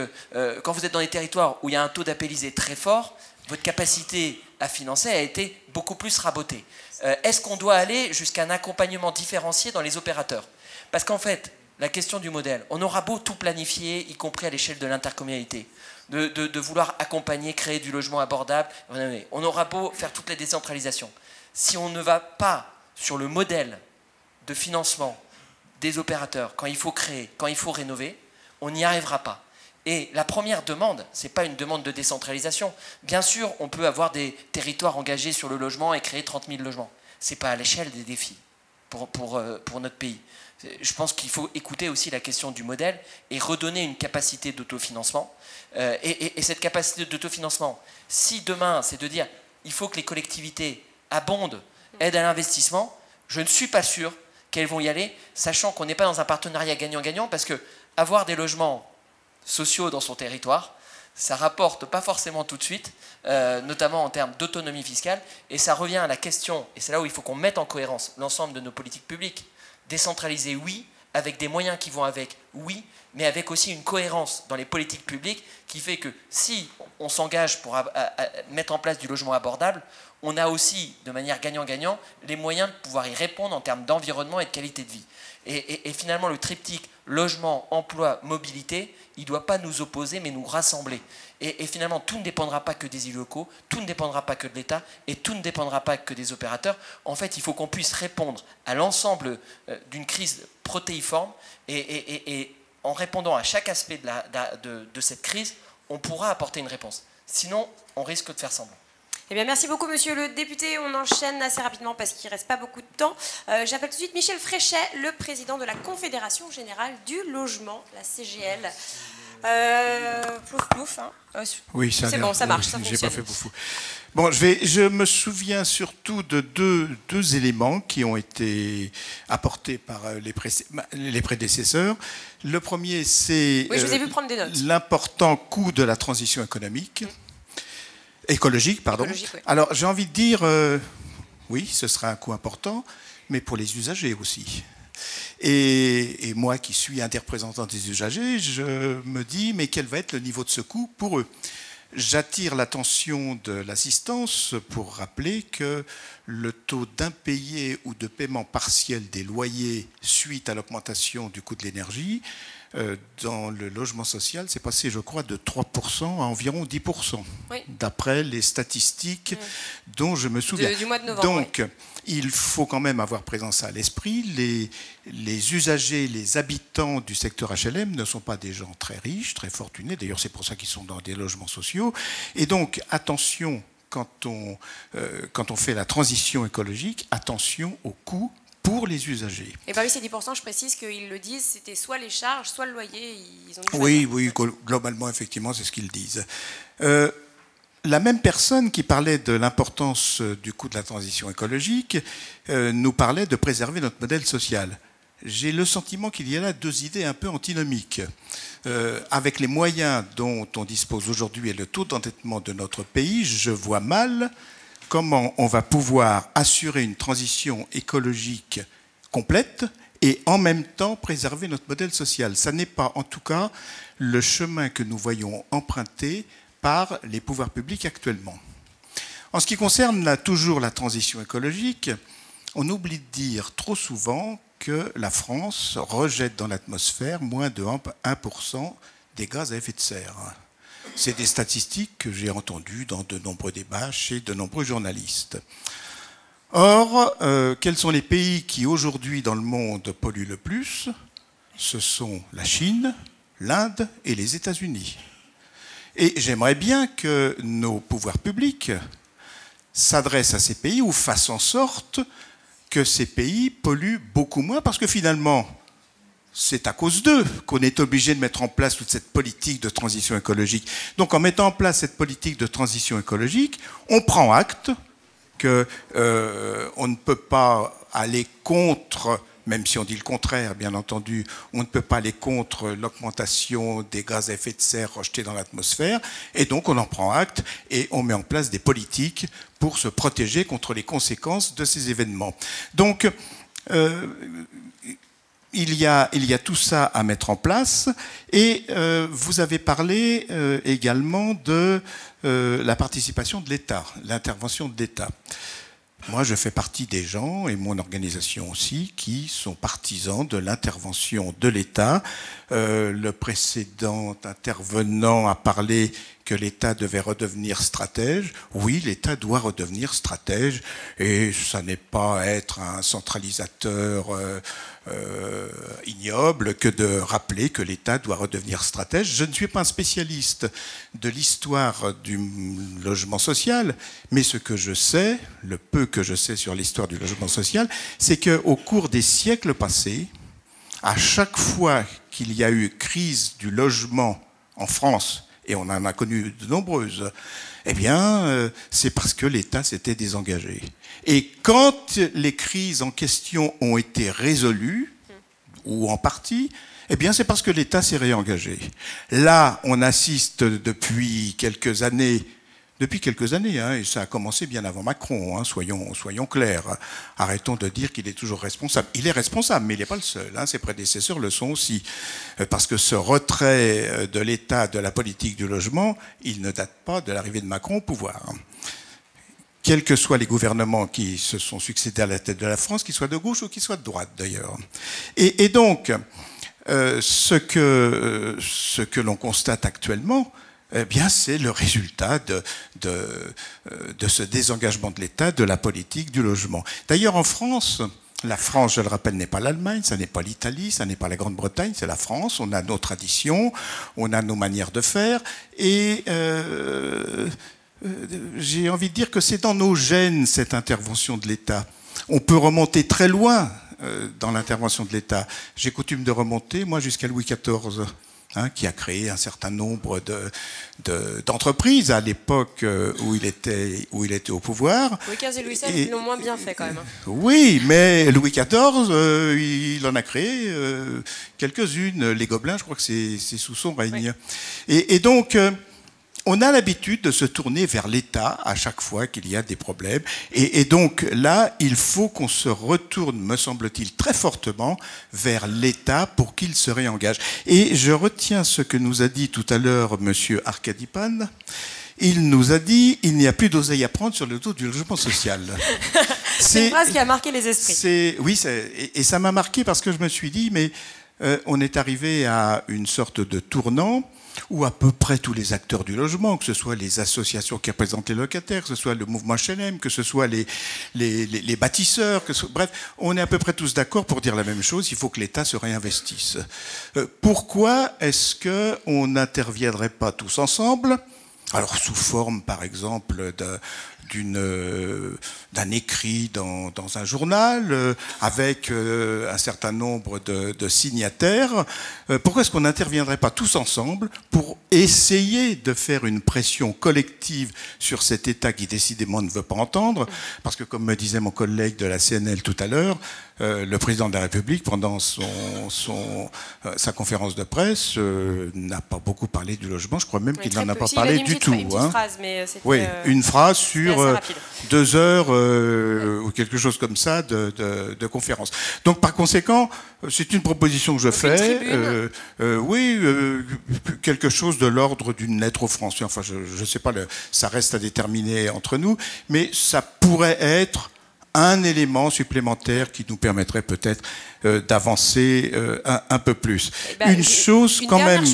quand vous êtes dans des territoires où il y a un taux d'appellisé très fort, votre capacité à financer a été beaucoup plus rabotée. Est-ce qu'on doit aller jusqu'à un accompagnement différencié dans les opérateurs? Parce qu'en fait, la question du modèle, on aura beau tout planifier, y compris à l'échelle de l'intercommunalité, de vouloir accompagner, créer du logement abordable, on aura beau faire toutes les décentralisations. Si on ne va pas sur le modèle de financement des opérateurs, quand il faut créer, quand il faut rénover, on n'y arrivera pas. Et la première demande, ce n'est pas une demande de décentralisation. Bien sûr, on peut avoir des territoires engagés sur le logement et créer 30 000 logements. Ce n'est pas à l'échelle des défis pour notre pays. Je pense qu'il faut écouter aussi la question du modèle et redonner une capacité d'autofinancement. Et cette capacité d'autofinancement, si demain, c'est de dire il faut que les collectivités abondent, aident à l'investissement, je ne suis pas sûr qu'elles vont y aller, sachant qu'on n'est pas dans un partenariat gagnant-gagnant, parce que avoir des logements sociaux dans son territoire, ça rapporte pas forcément tout de suite, notamment en termes d'autonomie fiscale, et ça revient à la question, et c'est là où il faut qu'on mette en cohérence l'ensemble de nos politiques publiques. Décentraliser, oui, avec des moyens qui vont avec, oui, mais avec aussi une cohérence dans les politiques publiques qui fait que si on s'engage pour mettre en place du logement abordable, on a aussi, de manière gagnant-gagnant, les moyens de pouvoir y répondre en termes d'environnement et de qualité de vie. Et finalement, le triptyque logement, emploi, mobilité, il ne doit pas nous opposer, mais nous rassembler. Et finalement, tout ne dépendra pas que des élus locaux, tout ne dépendra pas que de l'État, et tout ne dépendra pas que des opérateurs. En fait, il faut qu'on puisse répondre à l'ensemble d'une crise protéiforme, et en répondant à chaque aspect de cette crise, on pourra apporter une réponse. Sinon, on risque de faire semblant. Eh bien, merci beaucoup, monsieur le député. On enchaîne assez rapidement parce qu'il ne reste pas beaucoup de temps. J'appelle tout de suite Michel Fréchet, le président de la Confédération Générale du Logement, la CGL. Plouf, plouf. Hein. Oui, c'est bon, ça marche, ça fonctionne. J'ai pas fait beaucoup. Bon, je me souviens surtout de deux éléments qui ont été apportés par les prédécesseurs. Le premier, c'est oui, je vous ai vu prendre des notes. L'important coût de la transition économique. Écologique, pardon. Écologique, oui. Alors, j'ai envie de dire, oui, ce sera un coût important, mais pour les usagers aussi. Et moi qui suis un des représentants des usagers, je me dis, mais quel va être le niveau de ce coût pour eux? J'attire l'attention de l'assistance pour rappeler que le taux d'impayé ou de paiement partiel des loyers suite à l'augmentation du coût de l'énergie, dans le logement social, c'est passé, je crois, de 3% à environ 10%, oui, d'après les statistiques dont je me souviens. Du mois de novembre. Donc, oui, il faut quand même avoir présent ça à l'esprit. Les usagers, les habitants du secteur HLM ne sont pas des gens très riches, très fortunés. D'ailleurs, c'est pour ça qu'ils sont dans des logements sociaux. Et donc, attention, quand on fait la transition écologique, attention aux coûts pour les usagers. Et parmi ces 10%, je précise qu'ils le disent, c'était soit les charges, soit le loyer. Ils ont oui, globalement, effectivement, c'est ce qu'ils disent. La même personne qui parlait de l'importance du coût de la transition écologique nous parlait de préserver notre modèle social. J'ai le sentiment qu'il y a là deux idées un peu antinomiques. Avec les moyens dont on dispose aujourd'hui et le taux d'endettement de notre pays, je vois mal comment on va pouvoir assurer une transition écologique complète et en même temps préserver notre modèle social. Ça n'est pas, en tout cas, le chemin que nous voyons emprunté par les pouvoirs publics actuellement. En ce qui concerne toujours la transition écologique, on oublie de dire trop souvent que la France rejette dans l'atmosphère moins de 1% des gaz à effet de serre. C'est des statistiques que j'ai entendues dans de nombreux débats chez de nombreux journalistes. Or, quels sont les pays qui aujourd'hui dans le monde polluent le plus? Ce sont la Chine, l'Inde et les États-Unis. Et j'aimerais bien que nos pouvoirs publics s'adressent à ces pays ou fassent en sorte que ces pays polluent beaucoup moins, parce que finalement, c'est à cause d'eux qu'on est obligé de mettre en place toute cette politique de transition écologique. Donc en mettant en place cette politique de transition écologique, on prend acte qu'on ne peut pas aller contre même si on dit le contraire, bien entendu, on ne peut pas aller contre l'augmentation des gaz à effet de serre rejetés dans l'atmosphère, et donc on en prend acte et on met en place des politiques pour se protéger contre les conséquences de ces événements. Donc, il y a tout ça à mettre en place, et vous avez parlé également de la participation de l'État, l'intervention de l'État. Moi, je fais partie des gens, et mon organisation aussi, qui sont partisans de l'intervention de l'État. Le précédent intervenant a parlé que l'État devait redevenir stratège. Oui, l'État doit redevenir stratège, et ça n'est pas être un centralisateur ignoble que de rappeler que l'État doit redevenir stratège. Je ne suis pas un spécialiste de l'histoire du logement social, mais ce que je sais, le peu que je sais sur l'histoire du logement social, c'est qu'au cours des siècles passés, à chaque fois qu'il y a eu crise du logement en France, et on en a connu de nombreuses, eh bien, c'est parce que l'État s'était désengagé. Et quand les crises en question ont été résolues, ou en partie, eh bien, c'est parce que l'État s'est réengagé. Là, on assiste depuis quelques années, hein, et ça a commencé bien avant Macron, hein, soyons clairs. Arrêtons de dire qu'il est toujours responsable. Il est responsable, mais il n'est pas le seul. Hein, ses prédécesseurs le sont aussi. Parce que ce retrait de l'État de la politique du logement, il ne date pas de l'arrivée de Macron au pouvoir. Quels que soient les gouvernements qui se sont succédés à la tête de la France, qu'ils soient de gauche ou qu'ils soient de droite d'ailleurs. Et donc, ce que l'on constate actuellement, eh bien, c'est le résultat de ce désengagement de l'État de la politique du logement. D'ailleurs, en France, la France, je le rappelle, n'est pas l'Allemagne, ça n'est pas l'Italie, ça n'est pas la Grande-Bretagne, c'est la France. On a nos traditions, on a nos manières de faire, et j'ai envie de dire que c'est dans nos gènes, cette intervention de l'État. On peut remonter très loin dans l'intervention de l'État. J'ai coutume de remonter, moi, jusqu'à Louis XIV. Hein, qui a créé un certain nombre d'entreprises à l'époque où il était au pouvoir. Louis XV et Louis XVI, ils l'ont moins bien fait quand même. Oui, mais Louis XIV, il en a créé quelques-unes. Les Gobelins, je crois que c'est sous son règne. Oui. Et donc, on a l'habitude de se tourner vers l'État à chaque fois qu'il y a des problèmes. Et donc là, il faut qu'on se retourne, me semble-t-il, très fortement vers l'État pour qu'il se réengage. Et je retiens ce que nous a dit tout à l'heure M. Arkadipan. Il nous a dit « Il n'y a plus d'oseille à prendre sur le dos du logement social ». C'est une phrase qui a marqué les esprits. Oui, et ça m'a marqué parce que je me suis dit, mais on est arrivé à une sorte de tournant où à peu près tous les acteurs du logement, que ce soit les associations qui représentent les locataires, que ce soit le mouvement HLM, que ce soit les bâtisseurs, bref, on est à peu près tous d'accord pour dire la même chose, il faut que l'État se réinvestisse. Pourquoi est-ce qu'on n'interviendrait pas tous ensemble ? Alors sous forme, par exemple, d'un écrit dans un journal avec un certain nombre de signataires. Pourquoi est-ce qu'on n'interviendrait pas tous ensemble pour essayer de faire une pression collective sur cet État qui décidément ne veut pas entendre? Parce que comme me disait mon collègue de la CNL tout à l'heure, le président de la République, pendant sa conférence de presse, n'a pas beaucoup parlé du logement. Je crois même qu'il n'en a pas parlé du tout. Une petite phrase, mais oui, une phrase sur 2 heures ou quelque chose comme ça de conférence. Donc par conséquent, c'est une proposition que je fais. Oui, quelque chose de l'ordre d'une lettre aux Français. Enfin, je ne sais pas, ça reste à déterminer entre nous, mais ça pourrait être un élément supplémentaire qui nous permettrait peut-être d'avancer un peu plus. Une chose quand même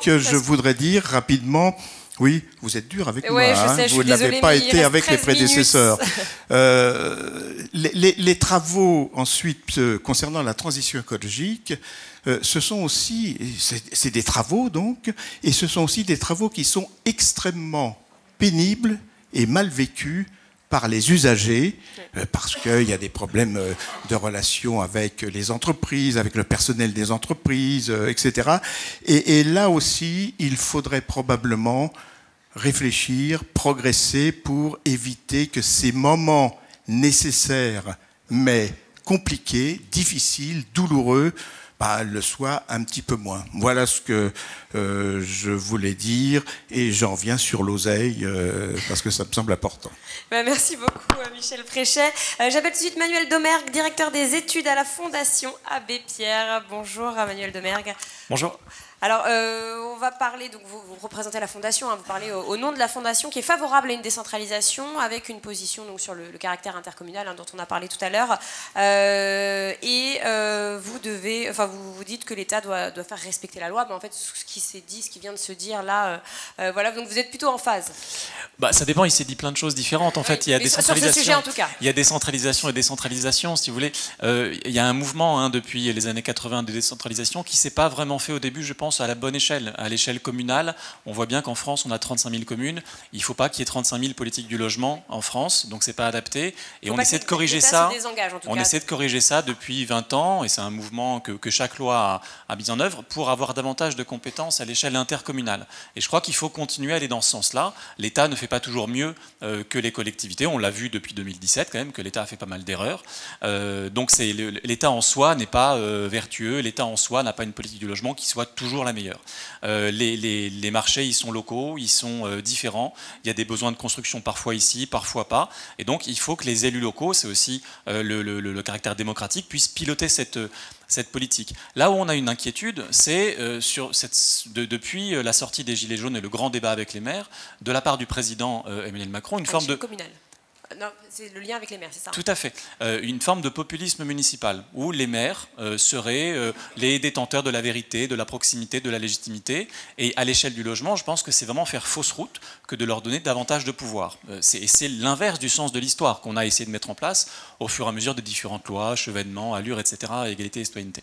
que je voudrais dire rapidement. Oui, vous êtes dur avec moi, je sais, vous n'avez pas été avec les prédécesseurs. Les travaux ensuite concernant la transition écologique, ce sont aussi, c'est des travaux donc, et ce sont aussi des travaux qui sont extrêmement pénibles et mal vécus par les usagers, parce qu'il y a des problèmes de relations avec les entreprises, avec le personnel des entreprises, etc. Et là aussi, il faudrait probablement réfléchir, progresser pour éviter que ces moments nécessaires, mais compliqué, difficile, douloureux, le soit un petit peu moins. Voilà ce que je voulais dire, et j'en reviens sur l'oseille parce que ça me semble important. Merci beaucoup Michel Fréchet. J'appelle tout de suite Manuel Domergue, directeur des études à la Fondation Abbé Pierre. Bonjour Manuel Domergue. Bonjour. Alors, on va parler, donc vous représentez la Fondation, hein, vous parlez au nom de la Fondation qui est favorable à une décentralisation avec une position donc, sur le caractère intercommunal hein, dont on a parlé tout à l'heure. Vous dites que l'État doit faire respecter la loi, mais en fait, ce qui s'est dit, ce qui vient de se dire là, voilà, donc vous êtes plutôt en phase. Ça dépend, il s'est dit plein de choses différentes. En fait, il y a décentralisation. Sur ce sujet, en tout cas. Il y a décentralisation et décentralisation, si vous voulez. Il y a un mouvement hein, depuis les années 80 de décentralisation qui ne s'est pas vraiment fait au début, je pense, à la bonne échelle, à l'échelle communale. On voit bien qu'en France, on a 35 000 communes. Il ne faut pas qu'il y ait 35 000 politiques du logement en France, donc c'est pas adapté. Et on essaie de corriger ça. On essaie de corriger ça depuis 20 ans, et c'est un mouvement que chaque loi a mis en œuvre pour avoir davantage de compétences à l'échelle intercommunale. Et je crois qu'il faut continuer à aller dans ce sens-là. L'État ne fait pas toujours mieux que les collectivités. On l'a vu depuis 2017 quand même, que l'État a fait pas mal d'erreurs. Donc l'État en soi n'est pas vertueux. L'État en soi n'a pas une politique du logement qui soit toujours la meilleure. Les marchés, ils sont locaux, ils sont différents. Il y a des besoins de construction parfois ici, parfois pas. Et donc, il faut que les élus locaux, c'est aussi le caractère démocratique, puissent piloter cette politique. Là où on a une inquiétude, c'est depuis la sortie des Gilets jaunes et le grand débat avec les maires, de la part du président Emmanuel Macron, une forme de... communale. Non, c'est le lien avec les maires, c'est ça? Tout à fait. Une forme de populisme municipal, où les maires seraient les détenteurs de la vérité, de la proximité, de la légitimité. Et à l'échelle du logement, je pense que c'est vraiment faire fausse route que de leur donner davantage de pouvoir. C'est l'inverse du sens de l'histoire qu'on a essayé de mettre en place au fur et à mesure des différentes lois, Chevènement, Allure, etc., égalité et citoyenneté.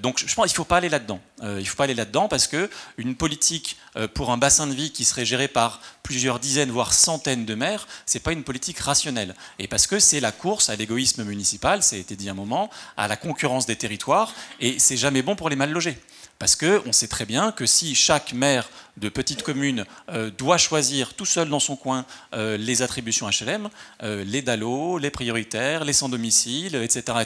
Donc je pense qu'il ne faut pas aller là-dedans. Il ne faut pas aller là-dedans parce qu'une politique pour un bassin de vie qui serait géré par plusieurs dizaines, voire centaines de maires, ce n'est pas une politique rationnelle. Et parce que c'est la course à l'égoïsme municipal, ça a été dit un moment, à la concurrence des territoires, et c'est jamais bon pour les mal logés. Parce qu'on sait très bien que si chaque maire de petite commune doit choisir tout seul dans son coin les attributions HLM, les DALO, les prioritaires, les sans-domicile, etc.,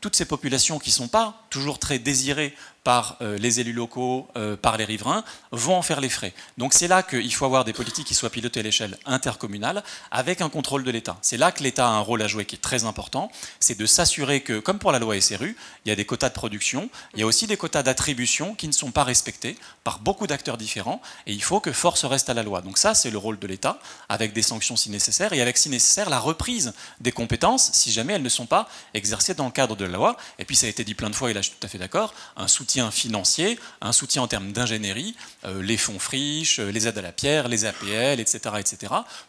toutes ces populations qui ne sont pas toujours très désirées par les élus locaux, par les riverains, vont en faire les frais. Donc c'est là qu'il faut avoir des politiques qui soient pilotées à l'échelle intercommunale avec un contrôle de l'État. C'est là que l'État a un rôle à jouer qui est très important, c'est de s'assurer que, comme pour la loi SRU, il y a des quotas de production, il y a aussi des quotas d'attribution qui ne sont pas respectés par beaucoup d'acteurs différents, et il faut que force reste à la loi. Donc ça, c'est le rôle de l'État, avec des sanctions si nécessaire, et avec si nécessaire la reprise des compétences si jamais elles ne sont pas exercées dans le cadre de la loi. Et puis ça a été dit plein de fois, et là je suis tout à fait d'accord, un soutien financier, un soutien en termes d'ingénierie, les fonds friches, les aides à la pierre, les APL, etc.,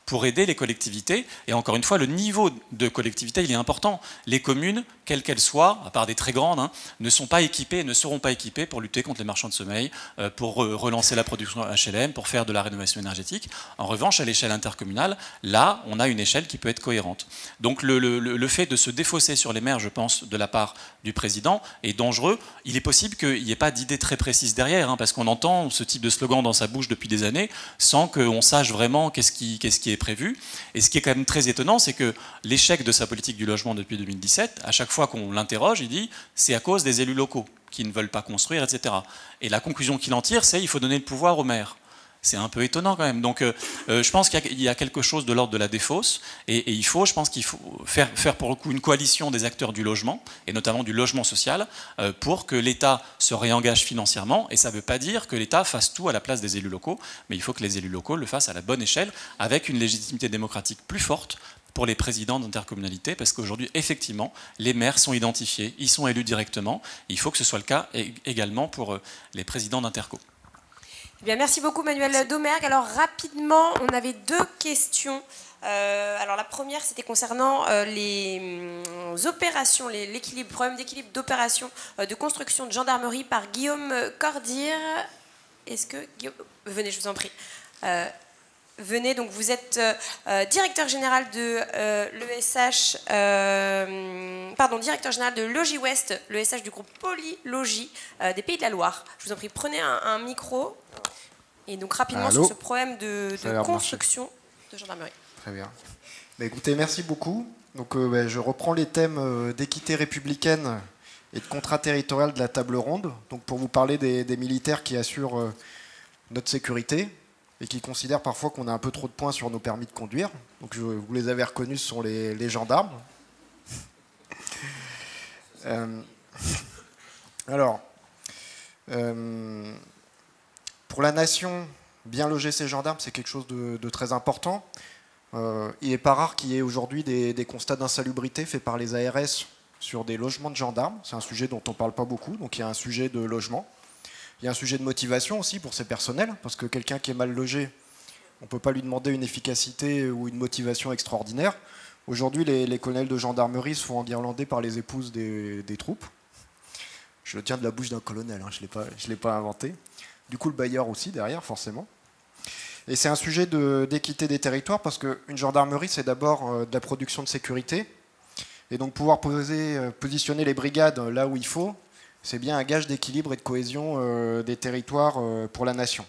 pour aider les collectivités. Et encore une fois, le niveau de collectivité, il est important. Les communes, quelles qu'elles soient, à part des très grandes, ne sont pas équipées et ne seront pas équipées pour lutter contre les marchands de sommeil, pour relancer la production HLM, pour faire de la rénovation énergétique. En revanche, à l'échelle intercommunale, là, on a une échelle qui peut être cohérente. Donc le fait de se défausser sur les maires, je pense, de la part du président, est dangereux. Il est possible qu'il n'y ait pas d'idée très précise derrière, parce qu'on entend ce type de slogan dans sa bouche depuis des années, sans qu'on sache vraiment qu'est-ce qui est prévu. Et ce qui est quand même très étonnant, c'est que l'échec de sa politique du logement depuis 2017, à chaque fois qu'on l'interroge, il dit « c'est à cause des élus locaux qui ne veulent pas construire, etc. » Et la conclusion qu'il en tire, c'est « il faut donner le pouvoir aux maires ». C'est un peu étonnant quand même. Donc je pense qu'il y a quelque chose de l'ordre de la défausse, et je pense qu'il faut faire pour le coup une coalition des acteurs du logement, et notamment du logement social, pour que l'État se réengage financièrement. Et ça ne veut pas dire que l'État fasse tout à la place des élus locaux, mais il faut que les élus locaux le fassent à la bonne échelle, avec une légitimité démocratique plus forte pour les présidents d'intercommunalité, parce qu'aujourd'hui, effectivement, les maires sont identifiés, ils sont élus directement. Il faut que ce soit le cas également pour les présidents d'interco. Eh bien, merci beaucoup Manuel Domergue. Alors rapidement, on avait deux questions. Alors la première, c'était concernant les opérations, l'équilibre, problème d'équilibre d'opération de construction de gendarmerie par Guillaume Cordier. Est-ce que Guillaume... Venez, je vous en prie. Venez, donc vous êtes directeur général de l'ESH, directeur général de Logis Ouest, l'ESH du groupe Polylogis des Pays de la Loire. Je vous en prie, prenez un micro. Et donc rapidement sur ce problème de construction de gendarmerie. Très bien. Bah, écoutez, merci beaucoup. Donc, je reprends les thèmes d'équité républicaine et de contrat territorial de la table ronde, donc pour vous parler des militaires qui assurent notre sécurité et qui considèrent parfois qu'on a un peu trop de points sur nos permis de conduire. Donc vous les avez reconnus, ce sont les gendarmes. Pour la nation, bien loger ses gendarmes, c'est quelque chose de très important. Il n'est pas rare qu'il y ait aujourd'hui des constats d'insalubrité faits par les ARS sur des logements de gendarmes. C'est un sujet dont on ne parle pas beaucoup, donc il y a un sujet de logement. Il y a un sujet de motivation aussi pour ces personnels, parce que quelqu'un qui est mal logé, on ne peut pas lui demander une efficacité ou une motivation extraordinaire. Aujourd'hui, les colonels de gendarmerie se font enguirlander par les épouses des troupes. Je le tiens de la bouche d'un colonel, hein, je ne l'ai pas inventé. Du coup, le bailleur aussi derrière, forcément. Et c'est un sujet d'équité des territoires, parce qu'une gendarmerie, c'est d'abord de la production de sécurité. Et donc pouvoir positionner les brigades là où il faut, c'est bien un gage d'équilibre et de cohésion des territoires pour la nation.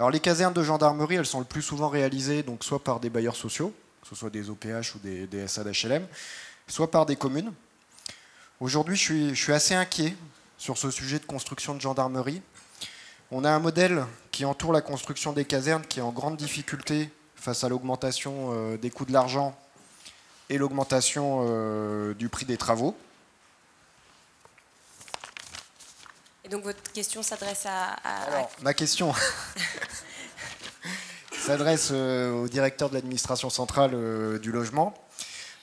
Alors les casernes de gendarmerie, elles sont le plus souvent réalisées donc soit par des bailleurs sociaux, que ce soit des OPH ou des SAD-HLM, soit par des communes. Aujourd'hui, je suis assez inquiet sur ce sujet de construction de gendarmerie. On a un modèle qui entoure la construction des casernes qui est en grande difficulté face à l'augmentation des coûts de l'argent et l'augmentation du prix des travaux. Et donc votre question s'adresse Ma question s'adresse au directeur de l'administration centrale du logement.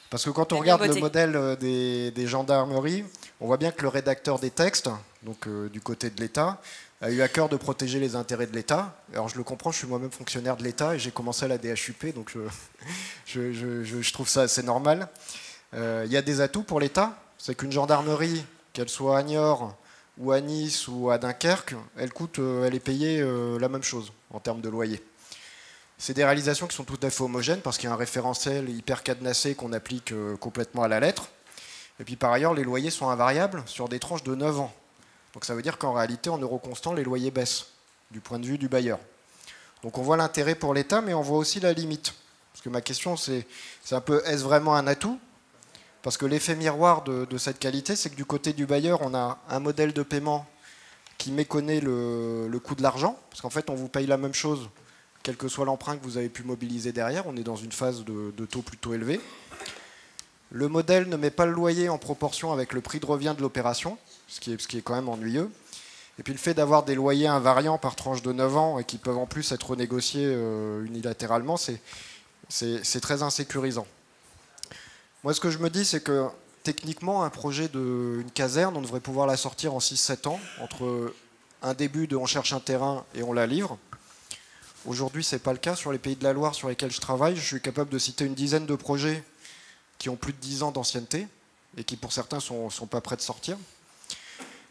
Parce que quand on regarde le modèle des gendarmeries, on voit bien que le rédacteur des textes, donc du côté de l'État, a eu à cœur de protéger les intérêts de l'État. Alors je le comprends, je suis moi-même fonctionnaire de l'État et j'ai commencé à la DHUP, donc je trouve ça assez normal. Il y a des atouts pour l'État, c'est qu'une gendarmerie, qu'elle soit à Niort ou à Nice ou à Dunkerque, elle est payée la même chose en termes de loyer. C'est des réalisations qui sont tout à fait homogènes parce qu'il y a un référentiel hyper cadenassé qu'on applique complètement à la lettre. Et puis par ailleurs, les loyers sont invariables sur des tranches de 9 ans. Donc ça veut dire qu'en réalité, en euros constants, les loyers baissent du point de vue du bailleur. Donc on voit l'intérêt pour l'État, mais on voit aussi la limite. Parce que ma question, c'est un peu, est-ce vraiment un atout? Parce que l'effet miroir de cette qualité, c'est que du côté du bailleur, on a un modèle de paiement qui méconnaît le coût de l'argent. Parce qu'en fait, on vous paye la même chose, quel que soit l'emprunt que vous avez pu mobiliser derrière. On est dans une phase de taux plutôt élevé. Le modèle ne met pas le loyer en proportion avec le prix de revient de l'opération, ce qui est quand même ennuyeux. Et puis le fait d'avoir des loyers invariants par tranche de 9 ans et qui peuvent en plus être renégociés unilatéralement, c'est très insécurisant. Moi, ce que je me dis, c'est que techniquement, un projet d'une caserne, on devrait pouvoir la sortir en 6-7 ans, entre un début de on cherche un terrain et on la livre. Aujourd'hui, ce n'est pas le cas. Sur les Pays de la Loire sur lesquels je travaille, je suis capable de citer une dizaine de projets qui ont plus de 10 ans d'ancienneté et qui, pour certains, ne sont pas prêts de sortir.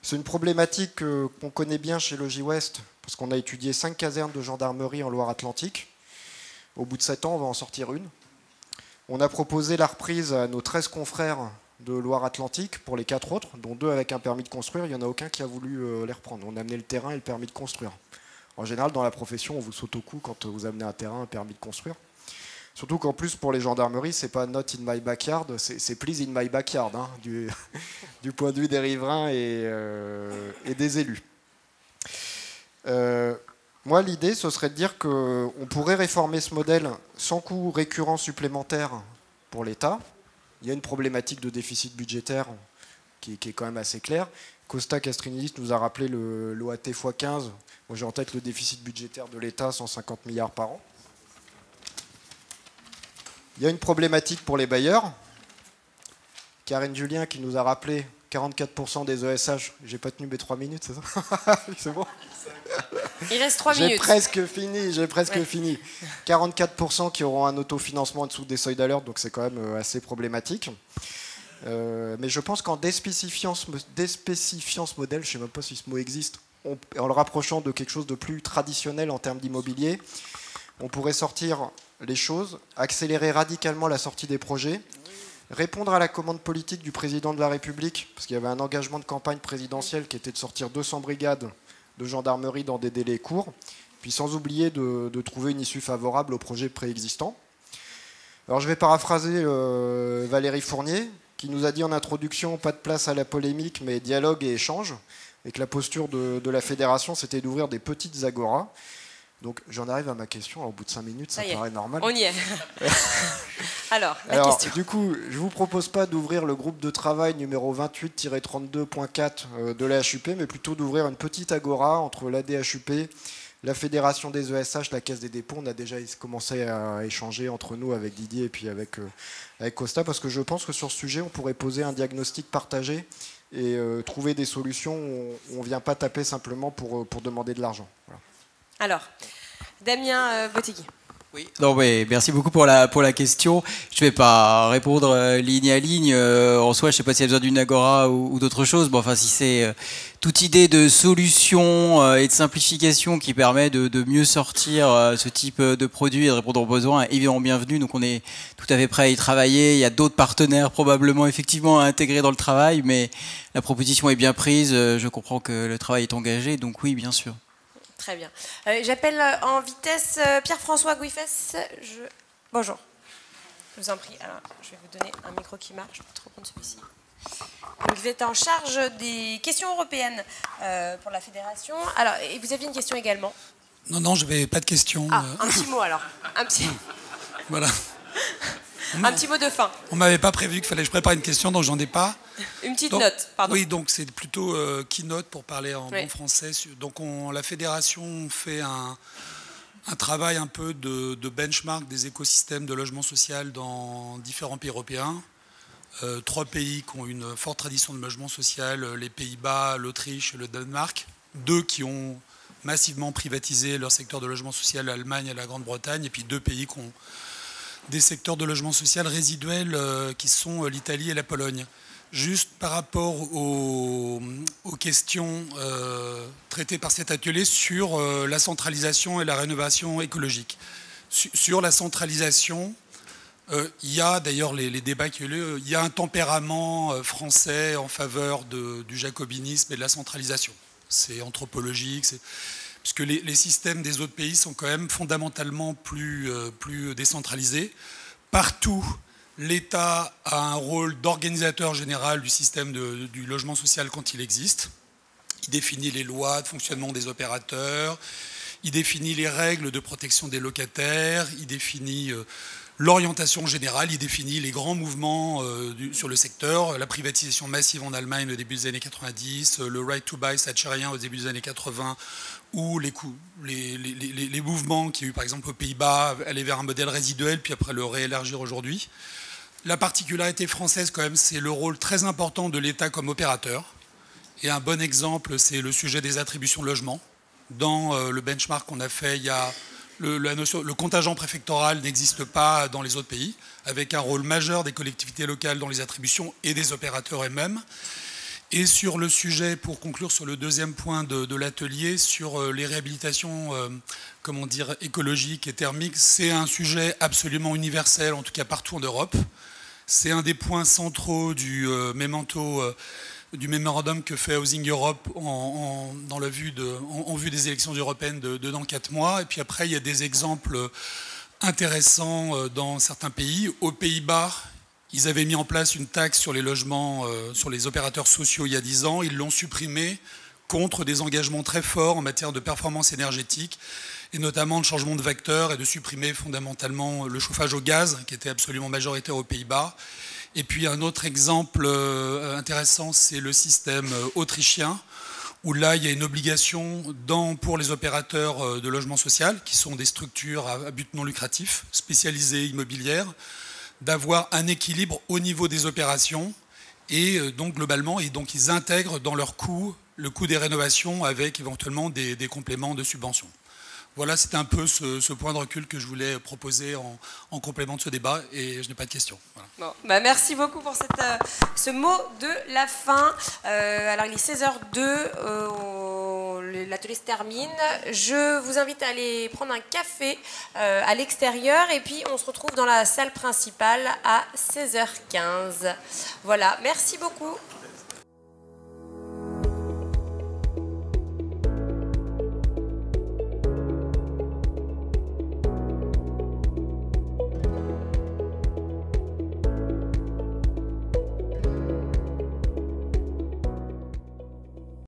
C'est une problématique qu'on connaît bien chez Logis Ouest, parce qu'on a étudié 5 casernes de gendarmerie en Loire-Atlantique. Au bout de 7 ans, on va en sortir une. On a proposé la reprise à nos 13 confrères de Loire-Atlantique pour les 4 autres, dont 2 avec un permis de construire. Il n'y en a aucun qui a voulu les reprendre. On a amené le terrain et le permis de construire. En général, dans la profession, on vous saute au cou quand vous amenez un terrain, un permis de construire. Surtout qu'en plus, pour les gendarmeries, c'est pas not in my backyard, c'est please in my backyard, hein, du point de vue des riverains et des élus. Moi, l'idée, ce serait de dire qu'on pourrait réformer ce modèle sans coût récurrent supplémentaire pour l'État. Il y a une problématique de déficit budgétaire qui est quand même assez claire. Costa Castrinidis nous a rappelé l'OAT x15. Moi, j'ai en tête le déficit budgétaire de l'État, 150 milliards par an. Il y a une problématique pour les bailleurs. Karine Julien qui nous a rappelé 44% des ESH. J'ai pas tenu mes 3 minutes, c'est ça? C'est bon? Il reste 3 minutes. J'ai presque fini. 44% qui auront un autofinancement en dessous des seuils d'alerte, donc c'est quand même assez problématique. Mais je pense qu'en déspécifiant ce modèle, je ne sais même pas si ce mot existe, en le rapprochant de quelque chose de plus traditionnel en termes d'immobilier, on pourrait sortir les choses, accélérer radicalement la sortie des projets, répondre à la commande politique du président de la République, parce qu'il y avait un engagement de campagne présidentielle qui était de sortir 200 brigades de gendarmerie dans des délais courts, puis sans oublier de trouver une issue favorable aux projets préexistants. Alors je vais paraphraser Valérie Fournier, qui nous a dit en introduction, pas de place à la polémique, mais dialogue et échange, et que la posture de la fédération, c'était d'ouvrir des petites agoras. Donc j'en arrive à ma question, au bout de 5 minutes, ça paraît normal. On y est. Alors, la question. Du coup, je ne vous propose pas d'ouvrir le groupe de travail numéro 28-32.4 de la HUP, mais plutôt d'ouvrir une petite agora entre la DHUP, la Fédération des ESH, la Caisse des dépôts. On a déjà commencé à échanger entre nous avec Didier et puis avec Costa, parce que je pense que sur ce sujet, on pourrait poser un diagnostic partagé et trouver des solutions où on ne vient pas taper simplement pour demander de l'argent. Voilà. Alors, Damien Bottegui. Oui. Non, mais merci beaucoup pour la question. Je ne vais pas répondre ligne à ligne. En soi, je ne sais pas s'il y a besoin d'une agora ou d'autre chose. Bon, enfin, si c'est toute idée de solution et de simplification qui permet de mieux sortir ce type de produit et de répondre aux besoins, évidemment bienvenue. Donc on est tout à fait prêt à y travailler. Il y a d'autres partenaires probablement effectivement à intégrer dans le travail, mais la proposition est bien prise. Je comprends que le travail est engagé, donc oui, bien sûr. Très bien. J'appelle en vitesse Pierre-François Gouifès. Bonjour. Je vous en prie. Alors, je vais vous donner un micro qui marche. Je peux trop prendre celui-ci. Donc, vous êtes en charge des questions européennes pour la fédération. Alors, et vous aviez une question également? Non, je n'avais pas de question. Ah, un petit mot alors. Un petit... Voilà. Un petit mot de fin. On ne m'avait pas prévu qu'il fallait que je prépare une question, donc j'en ai pas. Une petite note, pardon. Oui, donc c'est plutôt keynote pour parler en bon français. Donc la fédération fait un travail un peu de benchmark des écosystèmes de logement social dans différents pays européens. 3 pays qui ont une forte tradition de logement social, les Pays-Bas, l'Autriche et le Danemark. 2 qui ont massivement privatisé leur secteur de logement social, l'Allemagne et la Grande-Bretagne. Et puis 2 pays qui ont des secteurs de logement social résiduels qui sont l'Italie et la Pologne. Juste par rapport aux questions traitées par cet atelier sur la centralisation et la rénovation écologique. Sur la centralisation, il y a d'ailleurs les débats qui ont lieu, il y a un tempérament français en faveur du jacobinisme et de la centralisation. C'est anthropologique, puisque les systèmes des autres pays sont quand même fondamentalement plus décentralisés. Partout, l'État a un rôle d'organisateur général du système du logement social quand il existe. Il définit les lois de fonctionnement des opérateurs, il définit les règles de protection des locataires, il définit l'orientation générale, il définit les grands mouvements sur le secteur, la privatisation massive en Allemagne au début des années 90, le right to buy thatcherien au début des années 80, ou les mouvements qu'il y a eu par exemple aux Pays-Bas, aller vers un modèle résiduel, puis après le réélargir aujourd'hui. La particularité française quand même, c'est le rôle très important de l'État comme opérateur. Et un bon exemple, c'est le sujet des attributions de logement. Dans le benchmark qu'on a fait, il y a le contingent préfectoral n'existe pas dans les autres pays, avec un rôle majeur des collectivités locales dans les attributions et des opérateurs eux-mêmes. Et sur le sujet, pour conclure sur le deuxième point de l'atelier, sur les réhabilitations écologiques et thermiques, c'est un sujet absolument universel, en tout cas partout en Europe. C'est un des points centraux du mémorandum que fait Housing Europe en vue des élections européennes dans 4 mois. Et puis après, il y a des exemples intéressants dans certains pays. Aux Pays-Bas, ils avaient mis en place une taxe sur les logements, sur les opérateurs sociaux il y a 10 ans. Ils l'ont supprimée contre des engagements très forts en matière de performance énergétique, et notamment de changement de vecteur et de supprimer fondamentalement le chauffage au gaz, qui était absolument majoritaire aux Pays-Bas. Et puis un autre exemple intéressant, c'est le système autrichien, où là, il y a une obligation pour les opérateurs de logement social, qui sont des structures à but non lucratif, spécialisées immobilières, d'avoir un équilibre au niveau des opérations, et donc globalement, ils intègrent dans leur coût le coût des rénovations avec éventuellement des compléments de subvention. Voilà, c'était un peu ce point de recul que je voulais proposer en complément de ce débat, et je n'ai pas de questions. Voilà. Bon, merci beaucoup pour ce mot de la fin. Alors il est 16h02, l'atelier se termine. Je vous invite à aller prendre un café à l'extérieur, et puis on se retrouve dans la salle principale à 16h15. Voilà, merci beaucoup.